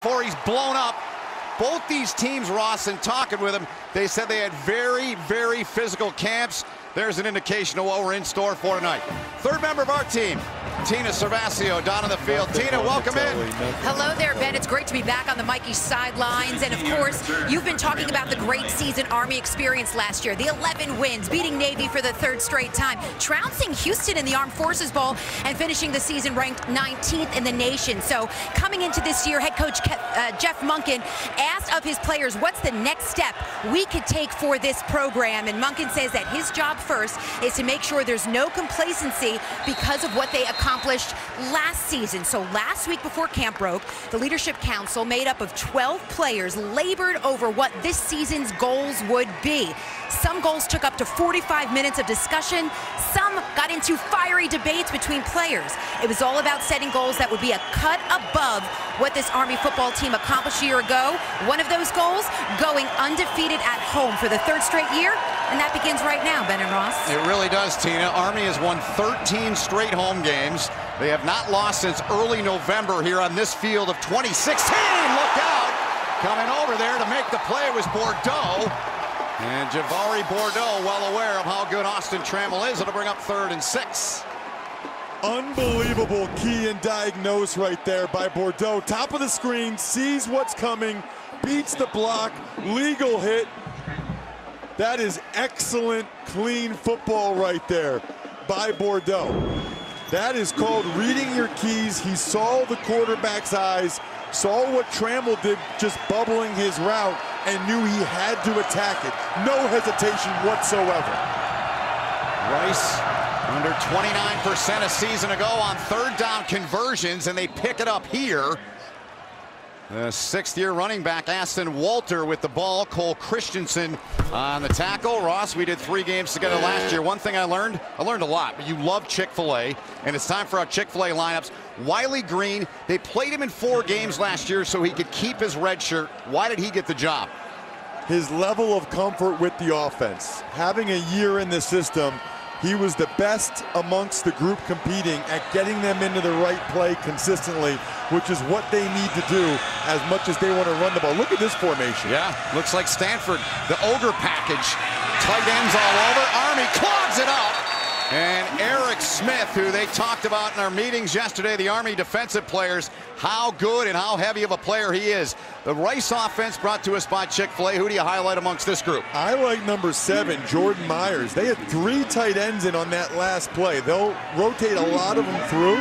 before he's blown up. Both these teams, Ross, and talking with him, they said they had very, very physical camps. There's an indication of what we're in store for tonight. Third member of our team, Tina Servasio, down on the field. Tina, welcome in. Hello there, Ben. It's great to be back on the Mikey sidelines. And, of course, you've been talking about the great season Army experienced last year. The 11 wins, beating Navy for the third straight time, trouncing Houston in the Armed Forces Bowl, and finishing the season ranked 19th in the nation. So coming into this year, head coach Jeff Monken asked of his players, what's the next step we could take for this program? And Monken says that his job first is to make sure there's no complacency because of what they accomplished last season. So last week before camp broke, the Leadership Council, made up of 12 players, labored over what this season's goals would be. Some goals took up to 45 minutes of discussion. Some got into fiery debates between players. It was all about setting goals that would be a cut above what this Army football team accomplished a year ago. One of those goals, going undefeated at home for the third straight year, and that begins right now, Ben and Ross. It really does, Tina. Army has won 13 straight home games. They have not lost since early November here on this field of 2016. Look out! Coming over there to make the play was Bordeaux. And Javari Bordeaux, well aware of how good Austin Trammell is. It'll bring up 3rd and 6. Unbelievable key and diagnose right there by Bordeaux. Top of the screen, sees what's coming, beats the block, legal hit. That is excellent, clean football right there by Bordeaux. That is called reading your keys. He saw the quarterback's eyes, saw what Trammell did, just bubbling his route, and knew he had to attack it. No hesitation whatsoever. Rice under 29% a season ago on third down conversions, and they pick it up here. The 6th-year running back, Aston Walter, with the ball. Cole Christensen on the tackle. Ross, we did 3 games together last year. One thing I learned a lot, but you love Chick-fil-A, and it's time for our Chick-fil-A lineups. Wiley Green, they played him in 4 games last year so he could keep his red shirt. Why did he get the job? His level of comfort with the offense. Having a year in the system, he was the best amongst the group competing at getting them into the right play consistently, which is what they need to do as much as they want to run the ball. Look at this formation. Yeah, looks like Stanford, the ogre package. Tight ends all over. Army clogs it up. And Eric Smith, who they talked about in our meetings yesterday, the Army defensive players, how good and how heavy of a player he is. The Rice offense brought to us by Chick-fil-A. Who do you highlight amongst this group? I like number 7, Jordan Myers. They had 3 tight ends in on that last play. They'll rotate a lot of them through.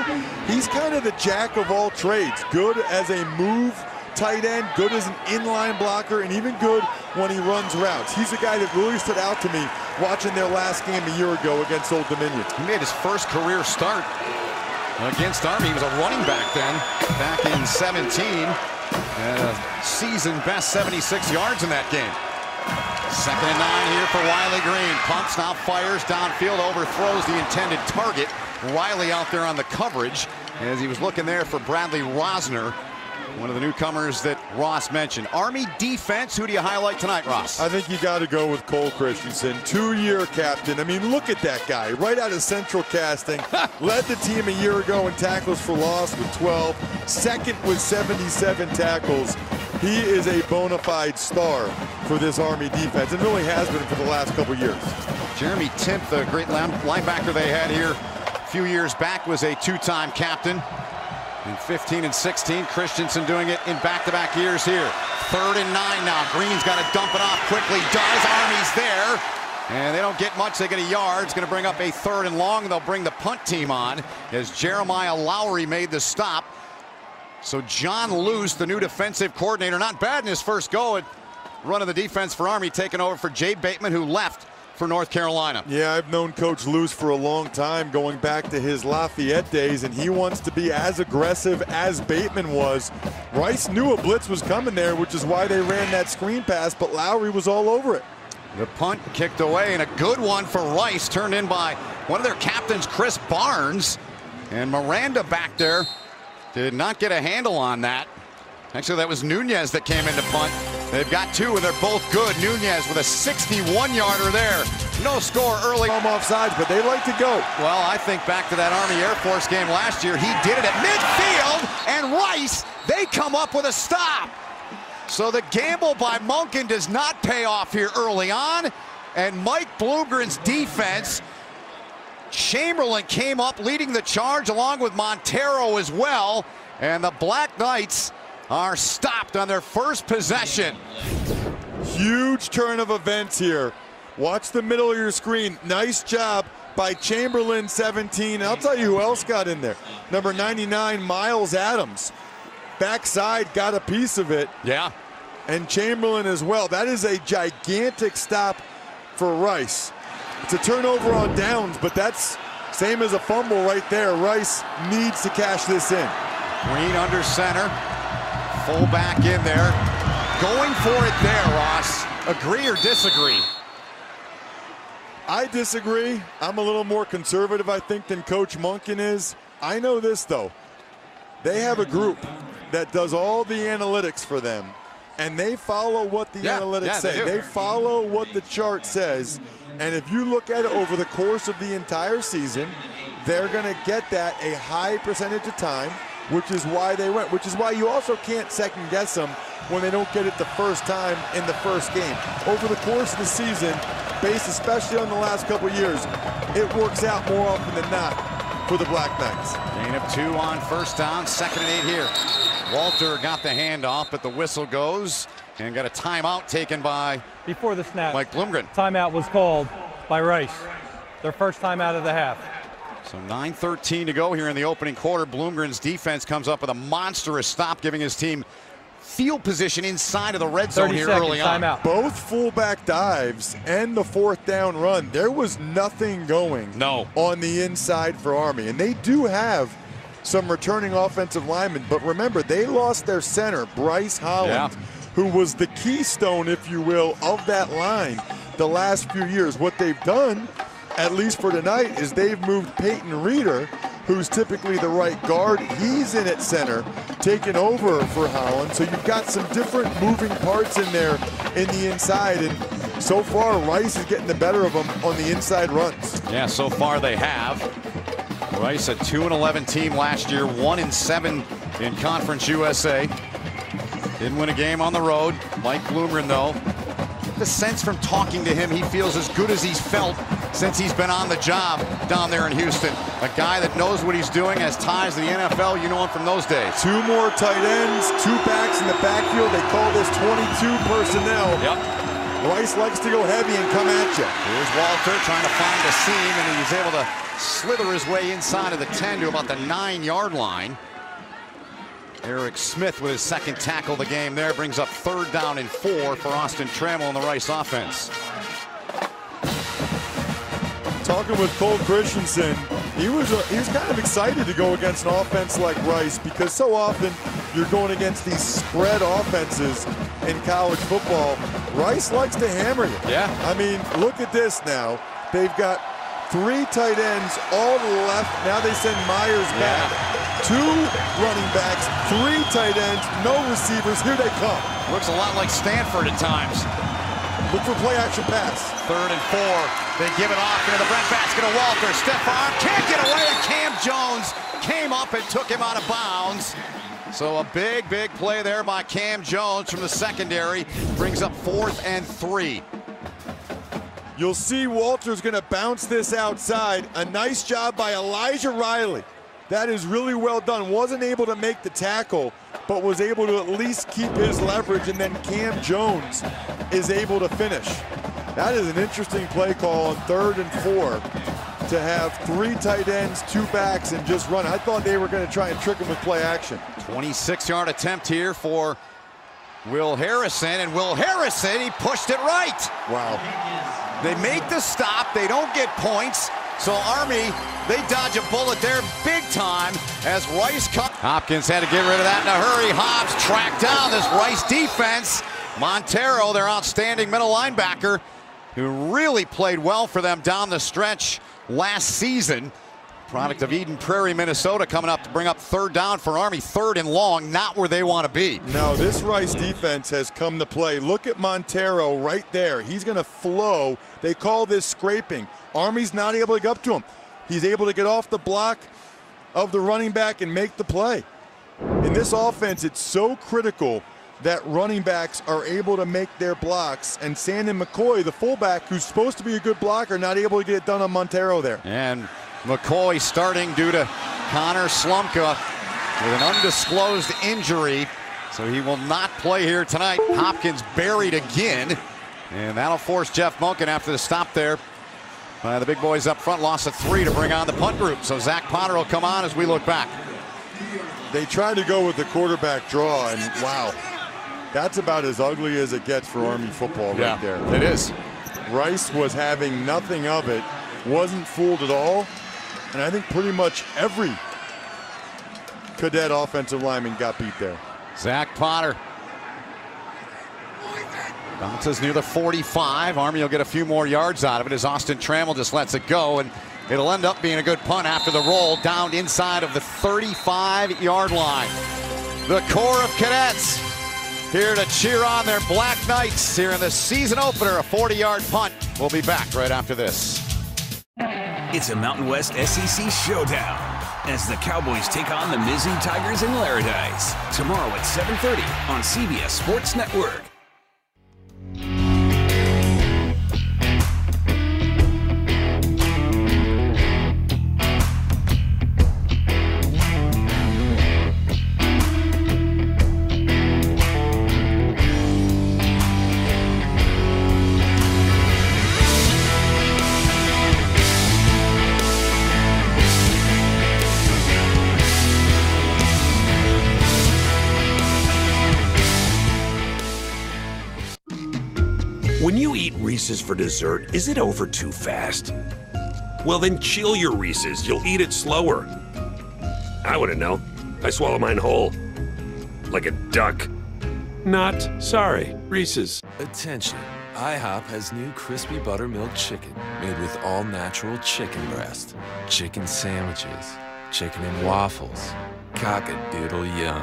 He's kind of the jack of all trades. Good as a move tight end, good as an inline blocker, and even good when he runs routes. He's a guy that really stood out to me watching their last game a year ago against Old Dominion. He made his first career start against Army. He was a running back then, back in 17. And a season best 76 yards in that game. 2nd and 9 here for Wiley Green. Pumps, now fires downfield, overthrows the intended target. Wiley out there on the coverage as he was looking there for Bradley Rosner, one of the newcomers that Ross mentioned. Army defense, who do you highlight tonight, Ross? I think you got to go with Cole Christensen, 2-year captain. I mean, look at that guy, right out of Central Casting. Led the team a year ago in tackles for loss with 12. 2nd with 77 tackles. He is a bona fide star for this Army defense, and really has been for the last couple years. Jeremy Timp, the great linebacker they had here a few years back, was a 2-time captain. In 15 and 16, Christensen doing it in back-to-back years here. 3rd and 9 now. Green's got to dump it off quickly. Does. Army's there. And they don't get much. They get a yard. It's going to bring up a 3rd and long. They'll bring the punt team on as Jeremiah Lowry made the stop. So John Luce, the new defensive coordinator, not bad in his first go at running the defense for Army, taking over for Jay Bateman, who left for North Carolina. Yeah, I've known Coach Luce for a long time, going back to his Lafayette days, and he wants to be as aggressive as Bateman was. Rice knew a blitz was coming there, which is why they ran that screen pass, but Lowry was all over it. The punt kicked away, and a good one for Rice, turned in by one of their captains, Chris Barnes. And Miranda back there did not get a handle on that. Actually, that was Nunez that came in to punt. They've got two, and they're both good. Nunez with a 61-yarder there. No score early. Off sides, but they like to go. Well, I think back to that Army Air Force game last year. He did it at midfield, and Rice, they come up with a stop. So the gamble by Monken does not pay off here early on. And Mike Bloomgren's defense, Chamberlain came up leading the charge along with Montero as well. And the Black Knights are stopped on their first possession. Huge turn of events here. Watch the middle of your screen. Nice job by Chamberlain, 17. I'll tell you who else got in there. Number 99, Miles Adams. Backside got a piece of it. Yeah. And Chamberlain as well. That is a gigantic stop for Rice. It's a turnover on downs, but that's same as a fumble right there. Rice needs to cash this in. Green under center. Full back in there. Going for it there, Ross. Agree or disagree? I disagree. I'm a little more conservative, I think, than Coach Monken is. I know this, though. They have a group that does all the analytics for them, and they follow what the analytics say. They follow what the chart says, and if you look at it over the course of the entire season, they're going to get that a high percentage of time, which is why they went, which is why you also can't second guess them when they don't get it the first time in the first game. Over the course of the season, based especially on the last couple years, it works out more often than not for the Black Knights. Gain of 2 on first down, 2nd and 8 here. Walter got the handoff, but the whistle goes and got a timeout taken by before the snap. Mike Bloomgren. Timeout was called by Rice. Their first timeout of the half. So 9:13 to go here in the opening quarter. Bloomgren's defense comes up with a monstrous stop, giving his team field position inside of the red zone here early on. Timeout. Both fullback dives and the 4th down run, there was nothing going on the inside for Army. And they do have some returning offensive linemen, but remember, they lost their center, Bryce Holland, who was the keystone, if you will, of that line the last few years. What they've done, at least for tonight, is they've moved Peyton Reeder, who's typically the right guard. He's in at center, taking over for Holland. So you've got some different moving parts in there in the inside. And so far, Rice is getting the better of them on the inside runs. Yeah, so far they have. Rice, a 2-11 team last year, 1-7 in Conference USA. Didn't win a game on the road. Mike Bloomgren, though, the sense from talking to him, he feels as good as he's felt since he's been on the job down there in Houston. A guy that knows what he's doing, has ties to the NFL. You know him from those days. 2 more tight ends, 2 backs in the backfield. They call this 22 personnel. Yep. Rice likes to go heavy and come at you. Here's Walter trying to find a seam, and he's able to slither his way inside of the 10 to about the 9-yard line. Eric Smith with his 2nd tackle of the game there brings up 3rd down and 4 for Austin Trammell and the Rice offense. Talking with Cole Christensen, he was kind of excited to go against an offense like Rice, because so often you're going against these spread offenses in college football. Rice likes to hammer you. Yeah. I mean, look at this now. They've got 3 tight ends all to the left. Now they send Myers back. 2 running backs, 3 tight ends, no receivers. Here they come. Looks a lot like Stanford at times. Look for play action pass. 3rd and 4. They give it off into the breadbasket of Walter. Stiff arm, can't get away, and Cam Jones came up and took him out of bounds. So a big play there by Cam Jones from the secondary. Brings up 4th and 3. You'll see Walter's going to bounce this outside. A nice job by Elijah Riley. That is really well done. Wasn't able to make the tackle, but was able to at least keep his leverage, and then Cam Jones is able to finish. That is an interesting play call on 3rd and 4 to have 3 tight ends, 2 backs, and just run. I thought they were going to try and trick him with play action. 26-yard attempt here for Will Harrison, and Will Harrison, he pushed it right. Wow. They make the stop, they don't get points, so Army, they dodge a bullet there big time as Rice comes. Hopkins had to get rid of that in a hurry. Hobbs tracked down this Rice defense. Montero, their outstanding middle linebacker, who really played well for them down the stretch last season. Product of Eden Prairie, Minnesota, coming up to bring up third down for Army. Third and long, not where they want to be. No, this Rice defense has come to play. Look at Montero right there. He's going to flow. They call this scraping. Army's not able to get up to him. He's able to get off the block of the running back and make the play. In this offense, it's so critical that running backs are able to make their blocks, and Sandon McCoy, the fullback, who's supposed to be a good blocker, not able to get it done on Montero there. And McCoy starting due to Connor Slumka with an undisclosed injury, so he will not play here tonight. Hopkins buried again, and that'll force Jeff Monken after the stop there by the big boys up front. Loss of 3 to bring on the punt group, so Zach Potter will come on as we look back. They tried to go with the quarterback draw, and wow, that's about as ugly as it gets for Army football right there. It is. Rice was having nothing of it, wasn't fooled at all, and I think pretty much every cadet offensive lineman got beat there. Zach Potter bounces near the 45. Army will get a few more yards out of it as Austin Trammell just lets it go, and it'll end up being a good punt after the roll down inside of the 35-yard line. The core of cadets here to cheer on their Black Knights here in the season opener, a 40-yard punt. We'll be back right after this. It's a Mountain West SEC showdown as the Cowboys take on the Mizzou Tigers in Laradice tomorrow at 7:30 on CBS Sports Network. When you eat Reese's for dessert, is it over too fast? Well, then chill your Reese's. You'll eat it slower. I wouldn't know. I swallow mine whole. Like a duck. Not sorry. Reese's. Attention. IHOP has new crispy buttermilk chicken made with all-natural chicken breast. Chicken sandwiches. Chicken and waffles. Cock-a-doodle yum.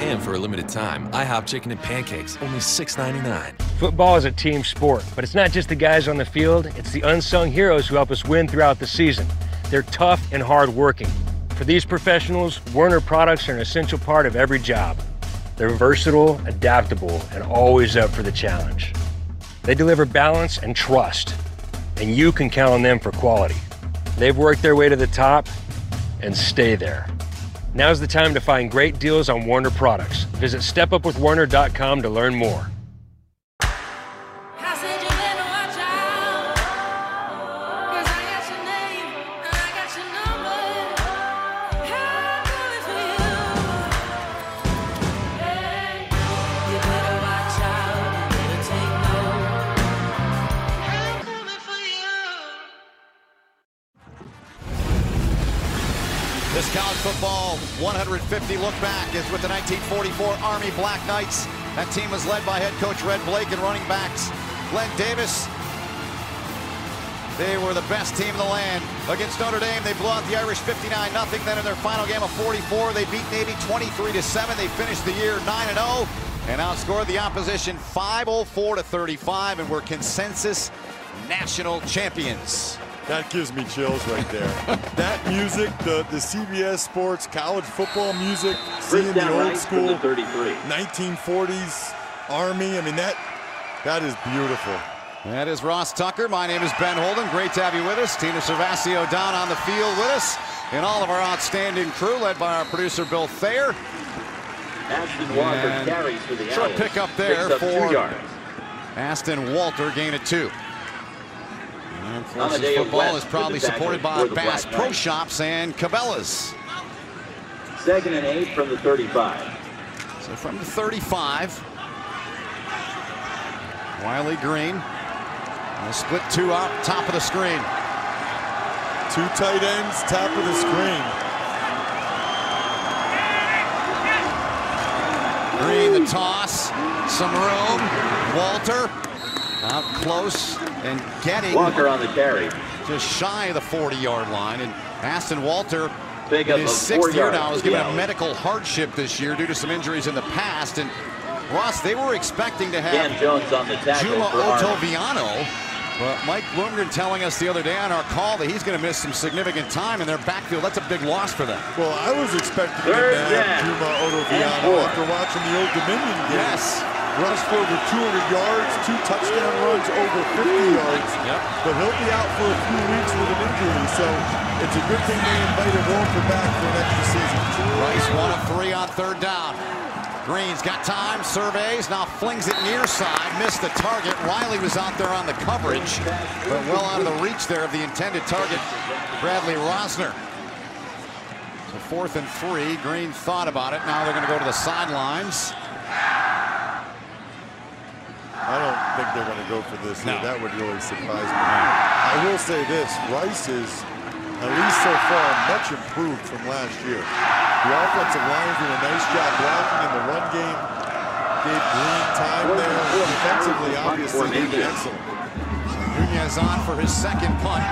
And for a limited time, IHOP chicken and pancakes, only $6.99. Football is a team sport, but it's not just the guys on the field, it's the unsung heroes who help us win throughout the season. They're tough and hard-working. For these professionals, Werner products are an essential part of every job. They're versatile, adaptable, and always up for the challenge. They deliver balance and trust, and you can count on them for quality. They've worked their way to the top and stay there. Now's the time to find great deals on Werner products. Visit stepupwithwerner.com to learn more. This college football 150 look back is with the 1944 Army Black Knights. That team was led by head coach Red Blake and running backs Glenn Davis. They were the best team in the land. Against Notre Dame, they blew out the Irish 59-0. Then in their final game of 44, they beat Navy 23-7. They finished the year 9-0 and outscored the opposition 504-35 and were consensus national champions. That gives me chills right there. That music, the CBS Sports college football music, seeing the old school 1940s Army, I mean, that is beautiful. That is Ross Tucker. My name is Ben Holden. Great to have you with us. Tina Servasio down on the field with us, and all of our outstanding crew led by our producer Bill Thayer. Ashton Walker carries for the short pickup there for Aston Walter, gain of 2. Forces football is proudly supported by Bass Pro Shops and Cabela's. 2nd and 8 from the 35. So from the 35, Wiley Green. A split 2 out top of the screen. 2 tight ends, top of the screen. Green the toss, some room. Walter out close and getting Walker on the carry. just shy of the 40-yard line, and Aston Walter, Pick in up his of 6th 4 year yards. now, was given a medical hardship this year due to some injuries in the past. And Ross, they were expecting to have Dan Jones on the tackle Juma for Army. Otoviano, but Mike Bloomgren telling us the other day on our call that he's going to miss some significant time in their backfield. That's a big loss for them. Well, I was expecting them Third to have down. Juma And Otoviano 4. after watching the Old Dominion game. Yes. Rushed for over 200 yards, 2 touchdown runs, over 50 yards. Yep. But he'll be out for a few weeks with an injury, so it's a good thing they invited Walter back for an extra season. Rice 1 of 3 on 3rd down. Green's got time, surveys, now flings it near side, missed the target. Riley was out there on the coverage, but well out of the reach there of the intended target, Bradley Rosner. So 4th and 3, Green thought about it. Now they're going to go to the sidelines. I don't think they're going to go for this. No. That would really surprise me. I will say this, Rice is, at least so far, much improved from last year. The offensive line doing a nice job blocking in the run game. Gave Green time there. Defensively, obviously, they've been excellent. Nunez on for his 2nd punt.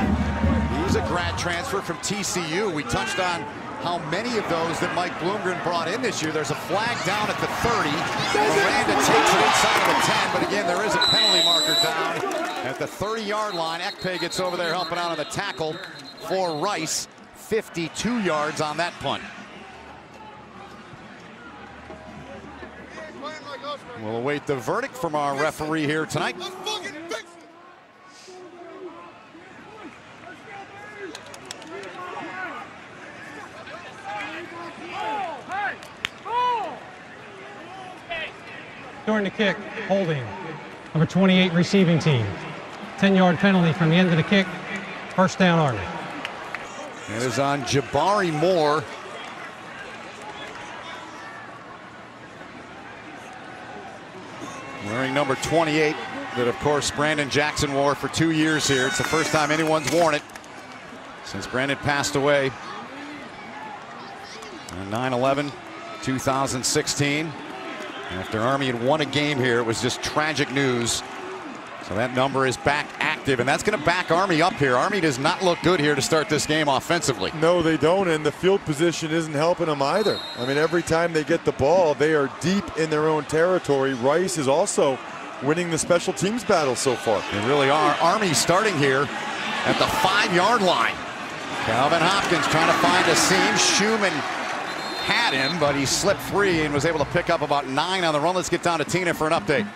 He's a grad transfer from TCU. We touched on how many of those that Mike Bloomgren brought in this year. There's a flag down at the 30. Miranda takes it inside of the 10, but again, there is a penalty marker down at the 30-yard line. Ekpe gets over there helping out on the tackle for Rice. 52 yards on that punt. We'll await the verdict from our referee here tonight. During the kick, holding. Number 28 receiving team. 10-yard penalty from the end of the kick. 1st down, Army. It is on Jabari Moore. Wearing number 28, that of course Brandon Jackson wore for 2 years here. It's the first time anyone's worn it since Brandon passed away on 9/11/2016. After Army had won a game here, it was just tragic news. So that number is back active, and that's going to back Army up here. Army does not look good here to start this game offensively. No, they don't, and the field position isn't helping them either. I mean, every time they get the ball, they are deep in their own territory. Rice is also winning the special teams battle so far. They really are. Army starting here at the 5-yard line. Calvin Hopkins trying to find a seam. Schumann had him, but he slipped free and was able to pick up about 9 on the run. Let's get down to Tina for an update.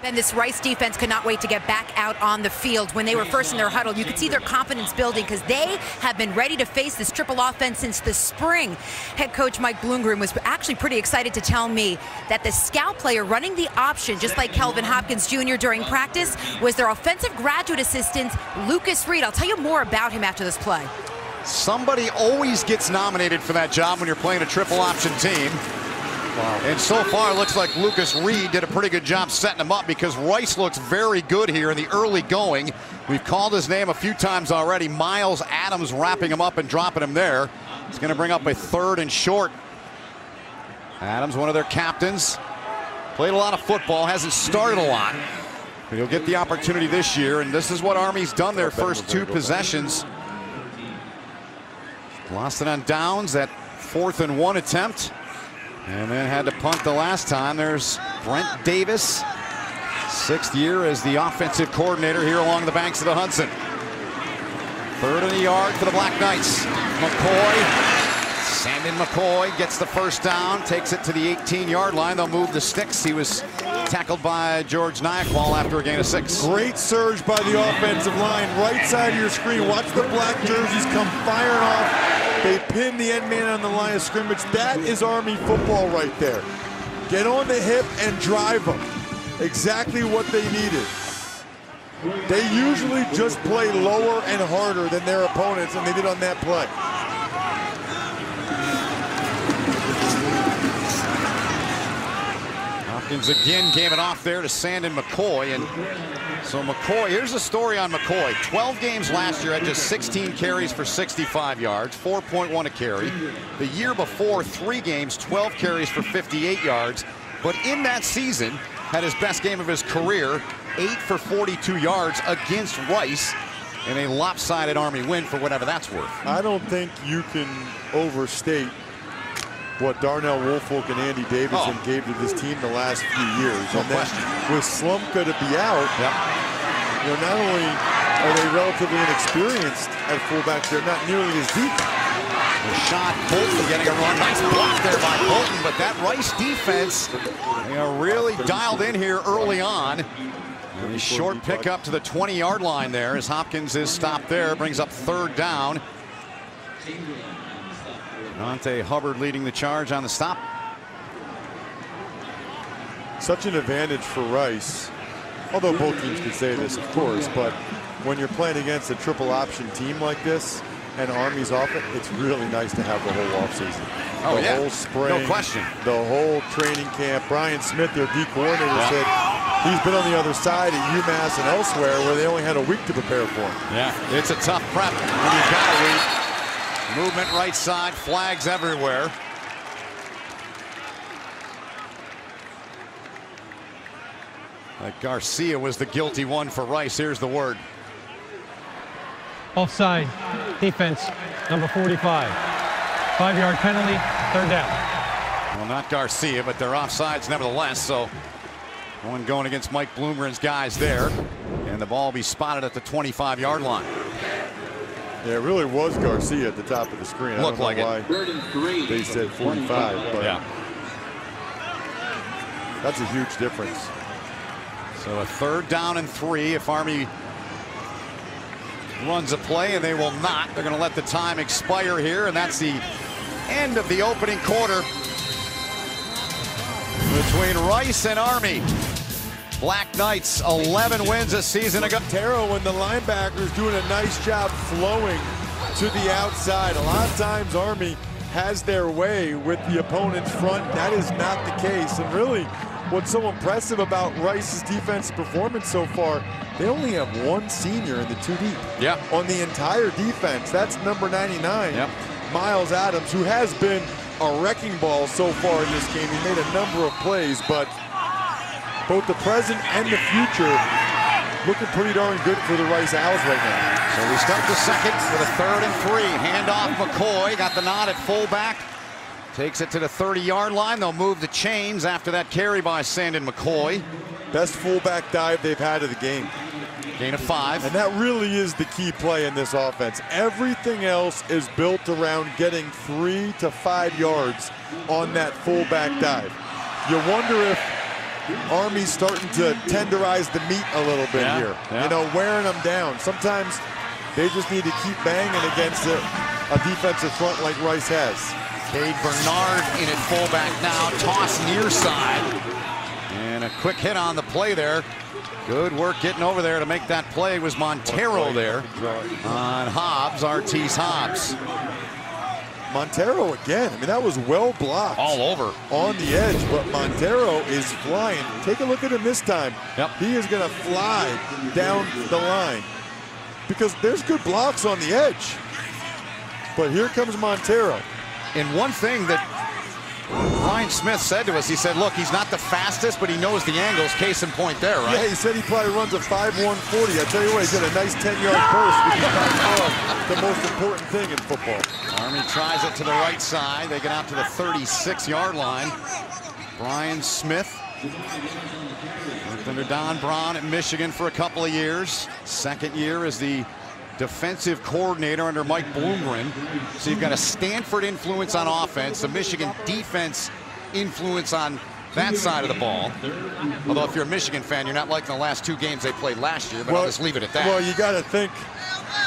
And this Rice defense could not wait to get back out on the field. When they were first in their huddle, you could see their confidence building because they have been ready to face this triple offense since the spring. Head coach Mike Bloomgren was actually pretty excited to tell me that the scout player running the option, just like Kelvin Hopkins Jr. during practice, was their offensive graduate assistant, Lucas Reed. I'll tell you more about him after this play. Somebody always gets nominated for that job when you're playing a triple option team. Wow. And so far, it looks like Lucas Reed did a pretty good job setting him up because Rice looks very good here in the early going. We've called his name a few times already. Miles Adams wrapping him up and dropping him there. It's going to bring up a 3rd and short. Adams, one of their captains, played a lot of football, hasn't started a lot, but he'll get the opportunity this year, and this is what Army's done their first 2 possessions. Lost it on downs, that 4th and 1 attempt. And then had to punt the last time. There's Brent Davis, 6th year as the offensive coordinator here along the banks of the Hudson. 3rd and a yard for the Black Knights. Sandon McCoy gets the 1st down, takes it to the 18-yard line. They'll move the sticks. He was tackled by George Nyakwal after a gain of 6. Great surge by the offensive line. Right side of your screen. Watch the black jerseys come firing off. They pin the end man on the line of scrimmage. That is Army football right there. Get on the hip and drive them. Exactly what they needed. They usually just play lower and harder than their opponents, and they did on that play. Hopkins again gave it off there to Sandon McCoy. And so McCoy, here's the story on McCoy. 12 games last year, had just 16 carries for 65 yards, 4.1 a carry. The year before, 3 games, 12 carries for 58 yards. But in that season, had his best game of his career, 8 for 42 yards against Rice in a lopsided Army win, for whatever that's worth. I don't think you can overstate what Darnell Woolfolk and Andy Davidson gave to this team the last few years. No and question. With Slumka to be out, you know, not only are they relatively inexperienced at fullback, they're not nearly as deep. Rashad Bolton getting a run. Nice block there by Bolton, but that Rice defense, you know, really dialed in here early on. And a short pickup to the 20-yard line there as Hopkins is stopped there, brings up 3rd down. Dante Hubbard leading the charge on the stop. Such an advantage for Rice, although both teams could say this, of course, but when you're playing against a triple option team like this and Army's off it, it's really nice to have the whole offseason. Oh, the whole spring, no question. The whole training camp. Brian Smith, their D coordinator, said he's been on the other side at UMass and elsewhere where they only had a week to prepare for him. Yeah, it's a tough prep when you've got a week. Movement right side, flags everywhere. Like Garcia was the guilty one for Rice. Here's the word. Offside, defense, number 45. 5-yard penalty, 3rd down. Well, not Garcia, but they're offsides nevertheless, so one going against Mike Bloomgren's guys there. And the ball will be spotted at the 25-yard line. Yeah, it really was Garcia at the top of the screen. Looked like it. Why they said 45, but yeah, that's a huge difference. So a 3rd down and 3 if Army runs a play, and they will not. They're going to let the time expire here, and that's the end of the opening quarter between Rice and Army. Black Knights 11 wins a season ago. Taro and the linebackers doing a nice job flowing to the outside. A lot of times Army has their way with the opponent's front. That is not the case. And really, what's so impressive about Rice's defensive performance so far, they only have 1 senior in the 2 deep. Yep. On the entire defense. That's number 99, yep, Miles Adams, who has been a wrecking ball so far in this game. He made a number of plays, but both the present and the future looking pretty darn good for the Rice Owls right now. So we start the second with a 3rd and 3. Handoff McCoy, got the nod at fullback. Takes it to the 30-yard line. They'll move the chains after that carry by Sandon McCoy. Best fullback dive they've had of the game. Gain of 5. And that really is the key play in this offense. Everything else is built around getting 3 to 5 yards on that fullback dive. You wonder if Army's starting to tenderize the meat a little bit here. You know, wearing them down. Sometimes they just need to keep banging against a defensive front like Rice has. Cade Bernard in at fullback now. Toss near side. And a quick hit on the play there. Good work getting over there to make that play was Montero there on Hobbs, Artis Hobbs. Montero again. I mean, that was well blocked. All over. On the edge, but Montero is flying. Take a look at him this time. Yep. He is going to fly down the line because there's good blocks on the edge. But here comes Montero. And one thing that Brian Smith said to us, he said, look, he's not the fastest, but he knows the angles. Case in point there, right? Yeah, he said he probably runs a 5.1 40. I tell you what, he did a nice 10-yard burst, which is by far the most important thing in football. Army tries it to the right side. They get out to the 36-yard line. Brian Smith worked under Don Braun at Michigan for a couple of years. Second year as the defensive coordinator under Mike Bloomgren. So you've got a Stanford influence on offense, a Michigan defense influence on that side of the ball. Although if you're a Michigan fan, you're not liking the last 2 games they played last year, but I'll just leave it at that. Well, you got to think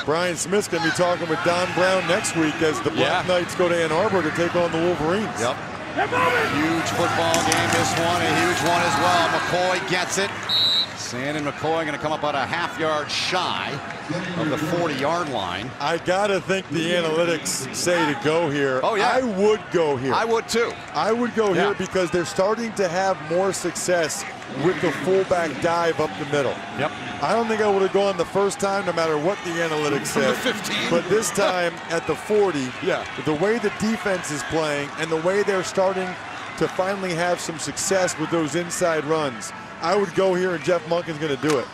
Brian Smith's going to be talking with Don Brown next week as the Black Knights go to Ann Arbor to take on the Wolverines. Yep. Huge football game, this one, a huge one as well. McCoy gets it. Sandon McCoy going to come up about a half-yard shy of the 40-yard line. I got to think the analytics say to go here. Oh, yeah. I would go here. I would, too. I would go here because they're starting to have more success with the fullback dive up the middle. Yep. I don't think I would have gone the first time, no matter what the analytics said. From the 15. But this time at the 40, the way the defense is playing and the way they're starting to finally have some success with those inside runs, I would go here, and Jeff Monken's going to do it.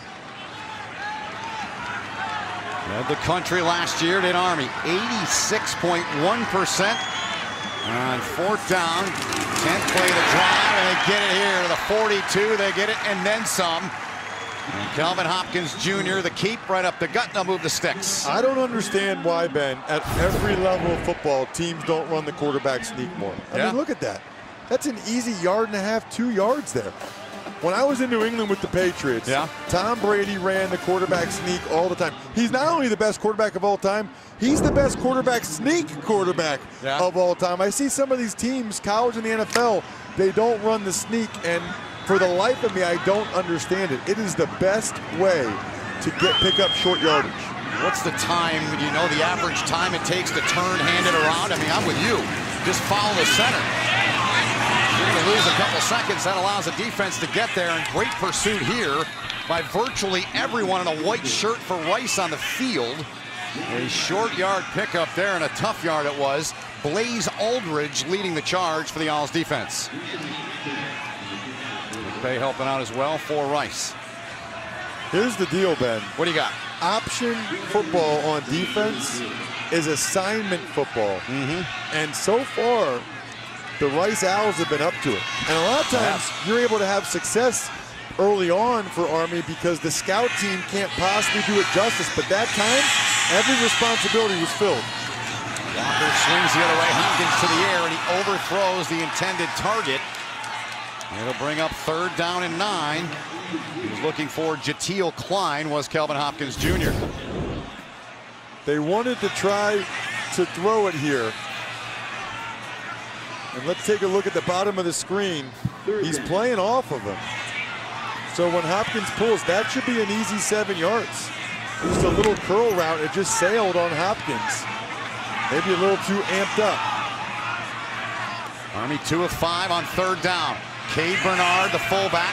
Led the country last year, did Army. 86.1%. On 4th down, 10th play of the drive, and they get it here to the 42. They get it, and then some. And Kelvin Hopkins Jr., the keep right up the gut, and they'll move the sticks. I don't understand why, Ben, at every level of football, teams don't run the quarterback sneak more. I mean, look at that. That's an easy 1.5 yards, 2 yards there. When I was in New England with the Patriots, Tom Brady ran the quarterback sneak all the time. He's not only the best quarterback of all time, he's the best quarterback sneak quarterback of all time. I see some of these teams, college and the NFL, they don't run the sneak, and for the life of me, I don't understand it. It is the best way to pick up short yardage. What's the time, you know, the average time it takes to turn, hand it around? I mean, I'm with you. Just follow the center. You're going to lose a couple seconds. That allows the defense to get there, and great pursuit here by virtually everyone in a white shirt for Rice on the field. A short yard pickup there, and a tough yard it was. Blaze Aldridge leading the charge for the Owls defense. McVay helping out as well for Rice. Here's the deal, Ben. What do you got? Option football on defense is assignment football. And so far, the Rice Owls have been up to it. And a lot of times, you're able to have success early on for Army because the scout team can't possibly do it justice. But that time, every responsibility was filled. Walker swings the other way, Hopkins to the air, and he overthrows the intended target. It'll bring up 3rd down and 9. He was looking for Jatiel Klein, was Kelvin Hopkins Jr. They wanted to try to throw it here. And let's take a look at the bottom of the screen. He's playing off of him. So when Hopkins pulls, that should be an easy 7 yards. Just a little curl route, it just sailed on Hopkins. Maybe a little too amped up. Army 2 of 5 on 3rd down. Cade Bernard, the fullback.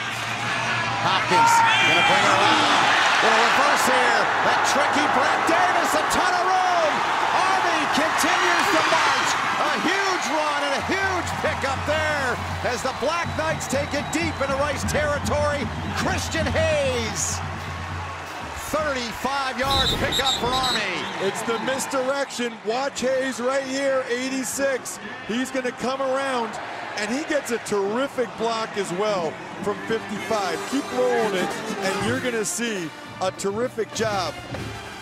Hopkins gonna bring it around. Little reverse here. That tricky Brett Davis, a ton of room. Army continues to march. A huge run and a huge pickup there as the Black Knights take it deep into Rice territory. Christian Hayes. 35-yard pickup for Army. It's the misdirection. Watch Hayes right here, 86. He's going to come around, and he gets a terrific block as well from 55. Keep rolling it, and you're going to see a terrific job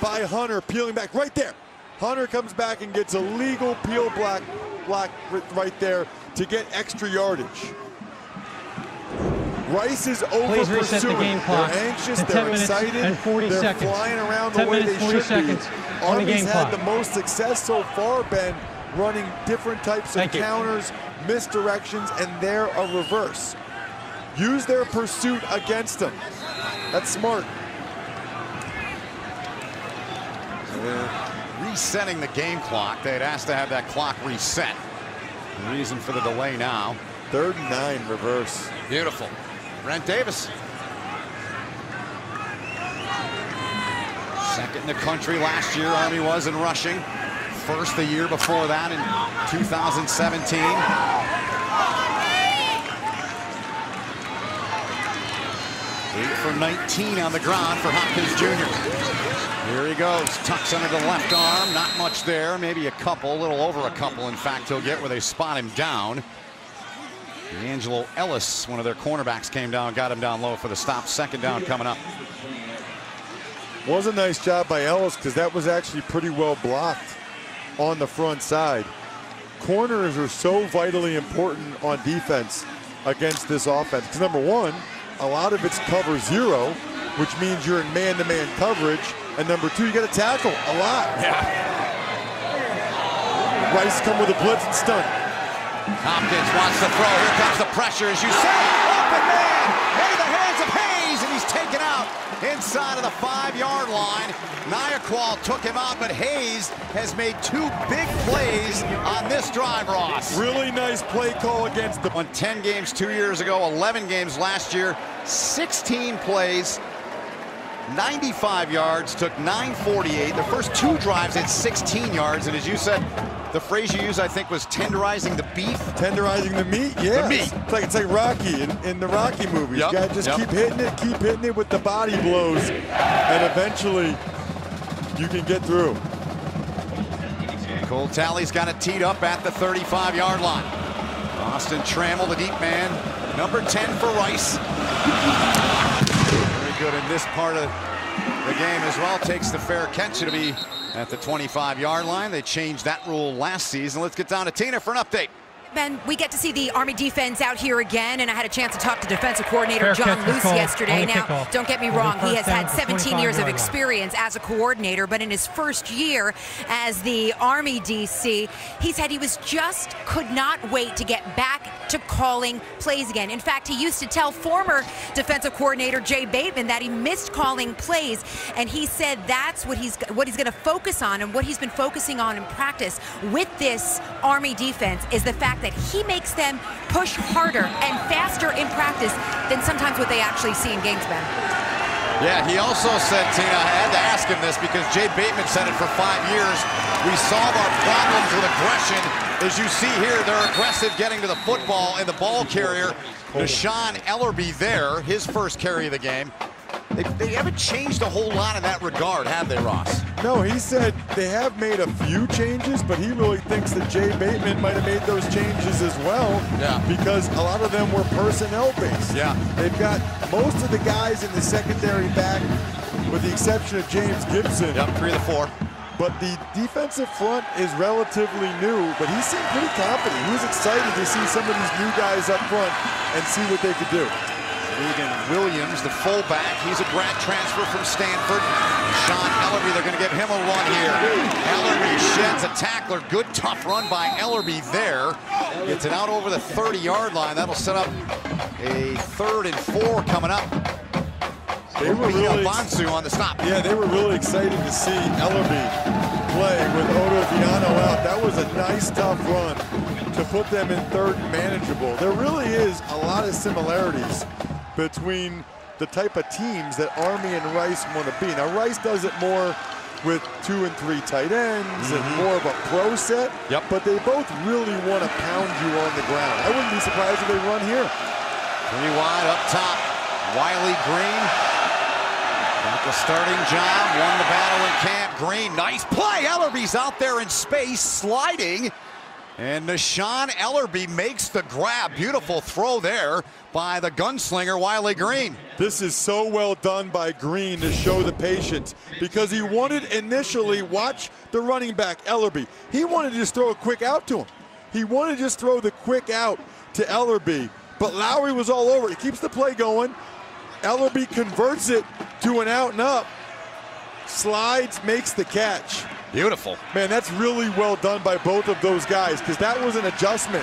by Hunter peeling back right there. Hunter comes back and gets a legal peel block right there to get extra yardage. Rice is over pursuing. They're anxious, they're excited, they're flying around the way they should be. Army's had the most success so far, Ben, running different types of counters, misdirections, and they're a reverse. Use their pursuit against them. That's smart. They're resetting the game clock. They had asked to have that clock reset. The reason for the delay now. 3rd and 9, reverse. Beautiful. Brent Davis. 2nd in the country last year, Army was in rushing. 1st the year before that in 2017. 8 for 19 on the ground for Hopkins Jr. Here he goes, tucks under the left arm, not much there, maybe a couple, a little over a couple, in fact, he'll get where they spot him down. Angelo Ellis, one of their cornerbacks, came down, got him down low for the stop. 2nd down coming up. Was a nice job by Ellis because that was actually pretty well blocked on the front side. Corners are so vitally important on defense against this offense because, number one, a lot of it's cover 0, which means you're in man-to-man coverage, and number 2, you got to tackle a lot. Rice come with a blitz and stunt. Hopkins wants to throw. Here comes the pressure, as you say. Open man into the hands of Hayes, and he's taken out inside of the 5-yard line. Nyaqual took him out, but Hayes has made 2 big plays on this drive, Ross. Really nice play call against them. Won 10 games 2 years ago, 11 games last year, 16 plays, 95 yards, took 9:48. The first 2 drives at 16 yards, and as you said, the phrase you used, I think, was tenderizing the beef. Tenderizing the meat, yeah. The meat. It's like Rocky in the Rocky movies. Yep. You gotta just keep hitting it with the body blows, and eventually you can get through. Cole Talley's got it teed up at the 35-yard line. Austin Trammell, the deep man, number 10 for Rice. Very good in this part of the game as well. Takes the fair catch. It'll be at the 25-yard line. They changed that rule last season. Let's get down to Tina for an update. Ben, we get to see the Army defense out here again, and I had a chance to talk to defensive coordinator John Luce yesterday. Now, don't get me wrong, he has had 17 years of experience as a coordinator, but in his first year as the Army DC, he said he could not wait to get back to calling plays again. In fact, he used to tell former defensive coordinator Jay Bateman that he missed calling plays, and he said that's what he's going to focus on, and what he's been focusing on in practice with this Army defense is the fact that he makes them push harder and faster in practice than sometimes what they actually see in games, Ben. Yeah, he also said, Tina, I had to ask him this because Jay Bateman said it for 5 years. We solve our problems with aggression. As you see here, they're aggressive getting to the football, and the ball carrier, Deshaun Ellerbe there, his first carry of the game. They haven't changed a whole lot in that regard, have they, Ross? No, he said they have made a few changes, but he really thinks that Jay Bateman might have made those changes as well. Yeah. Because a lot of them were personnel-based. Yeah. They've got most of the guys in the secondary back, with the exception of James Gibson. Yep, 3 of the 4. But the defensive front is relatively new, but he seemed pretty confident. He was excited to see some of these new guys up front and see what they could do. Regan Williams, the fullback, he's a grad transfer from Stanford. Sean Ellerbe, they're going to give him a run here. Ellerbe sheds a tackler. Good, tough run by Ellerbe there. Gets it out over the 30-yard line. That'll set up a 3rd and 4 coming up. They were really Bonsu on the stop. Yeah, they were really excited to see Ellerbe play with Odo Viano out. That was a nice, tough run to put them in 3rd and manageable. There really is a lot of similarities between the type of teams that Army and Rice want to be. Now, Rice does it more with 2 and 3 tight ends and more of a pro set, but they both really want to pound you on the ground. I wouldn't be surprised if they run here. 3 wide up top. Wiley Green got the starting job, won the battle in camp. Green, nice play. Ellerbe's out there in space, sliding. And Deshaun Ellerbe makes the grab. Beautiful throw there by the gunslinger, Wiley Green. This is so well done by Green to show the patience, because he wanted initially, watch the running back, Ellerbe. He wanted to just throw a quick out to him. He wanted to just throw the quick out to Ellerbe, but Lowry was all over it. He keeps the play going. Ellerbe converts it to an out and up. Slides, makes the catch. Beautiful. Man, that's really well done by both of those guys, because that was an adjustment.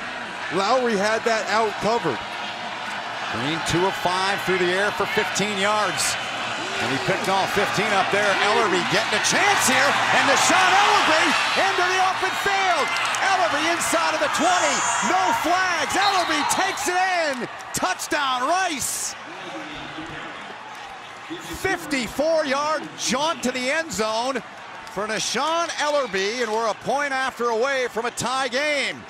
Lowry had that out covered. Green 2 of 5 through the air for 15 yards. And he picked all 15 up there. Ellerbe getting a chance here. And Deshaun Ellerbe into the open field. Ellerbe inside of the 20. No flags. Ellerbe takes it in. Touchdown, Rice. 54-yard jaunt to the end zone for Deshaun Ellerbe, and we're a point after away from a tie game.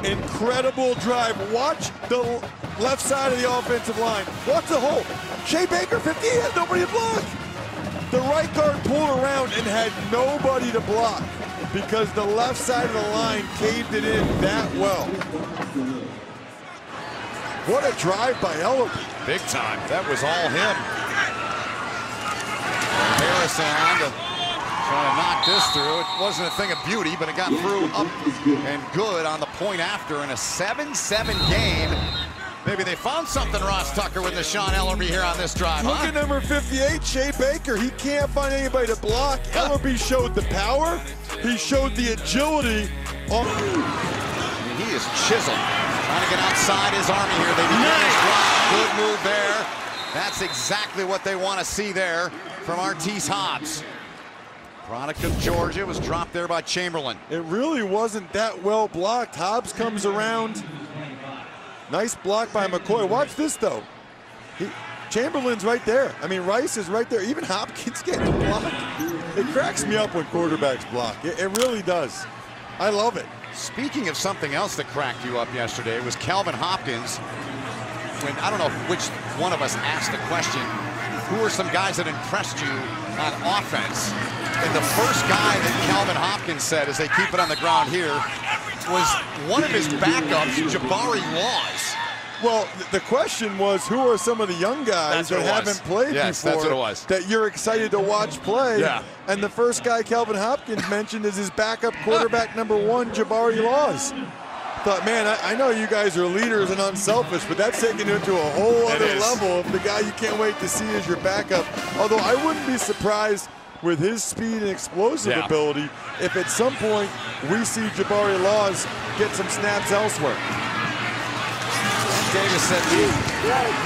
Incredible drive. Watch the left side of the offensive line. Watch the hole. Shea Baker, 50, had nobody to block. The right guard pulled around and had nobody to block because the left side of the line caved it in that well. What a drive by Ellerbe. Big time. That was all him. Harrison on to try to knock this through. It wasn't a thing of beauty, but it got through up and good on the point after in a 7-7 game. Maybe they found something, Ross Tucker, with Deshaun Ellerbe here on this drive. Look at number 58, Shea Baker. He can't find anybody to block. Ellerbe showed the power. He showed the agility. He is chiseled. Trying to get outside his Army here. They begin this drive. Good move there. That's exactly what they want to see there from Artis Hobbs. Product of Georgia, was dropped there by Chamberlain. It really wasn't that well blocked. Hobbs comes around. Nice block by McCoy. Watch this, though. Chamberlain's right there. I mean, Rice is right there. Even Hopkins getting the block. It cracks me up when quarterbacks block. It really does. I love it. Speaking of something else that cracked you up yesterday, it was Calvin Hopkins. When I don't know which one of us asked the question, who are some guys that impressed you on offense? And the first guy that Calvin Hopkins said, as they keep it on the ground here, was one of his backups, Jabari Laws. Well, the question was, who are some of the young guys that haven't played before that's what it was. that you're excited to watch play? Yeah. And the first guy Calvin Hopkins mentioned is his backup quarterback number 1, Jabari Laws. Thought, man, I know you guys are leaders and unselfish, but that's taking it to a whole other level of the guy you can't wait to see as your backup. Although I wouldn't be surprised with his speed and explosive ability if at some point we see Jabari Laws get some snaps elsewhere. Davis said we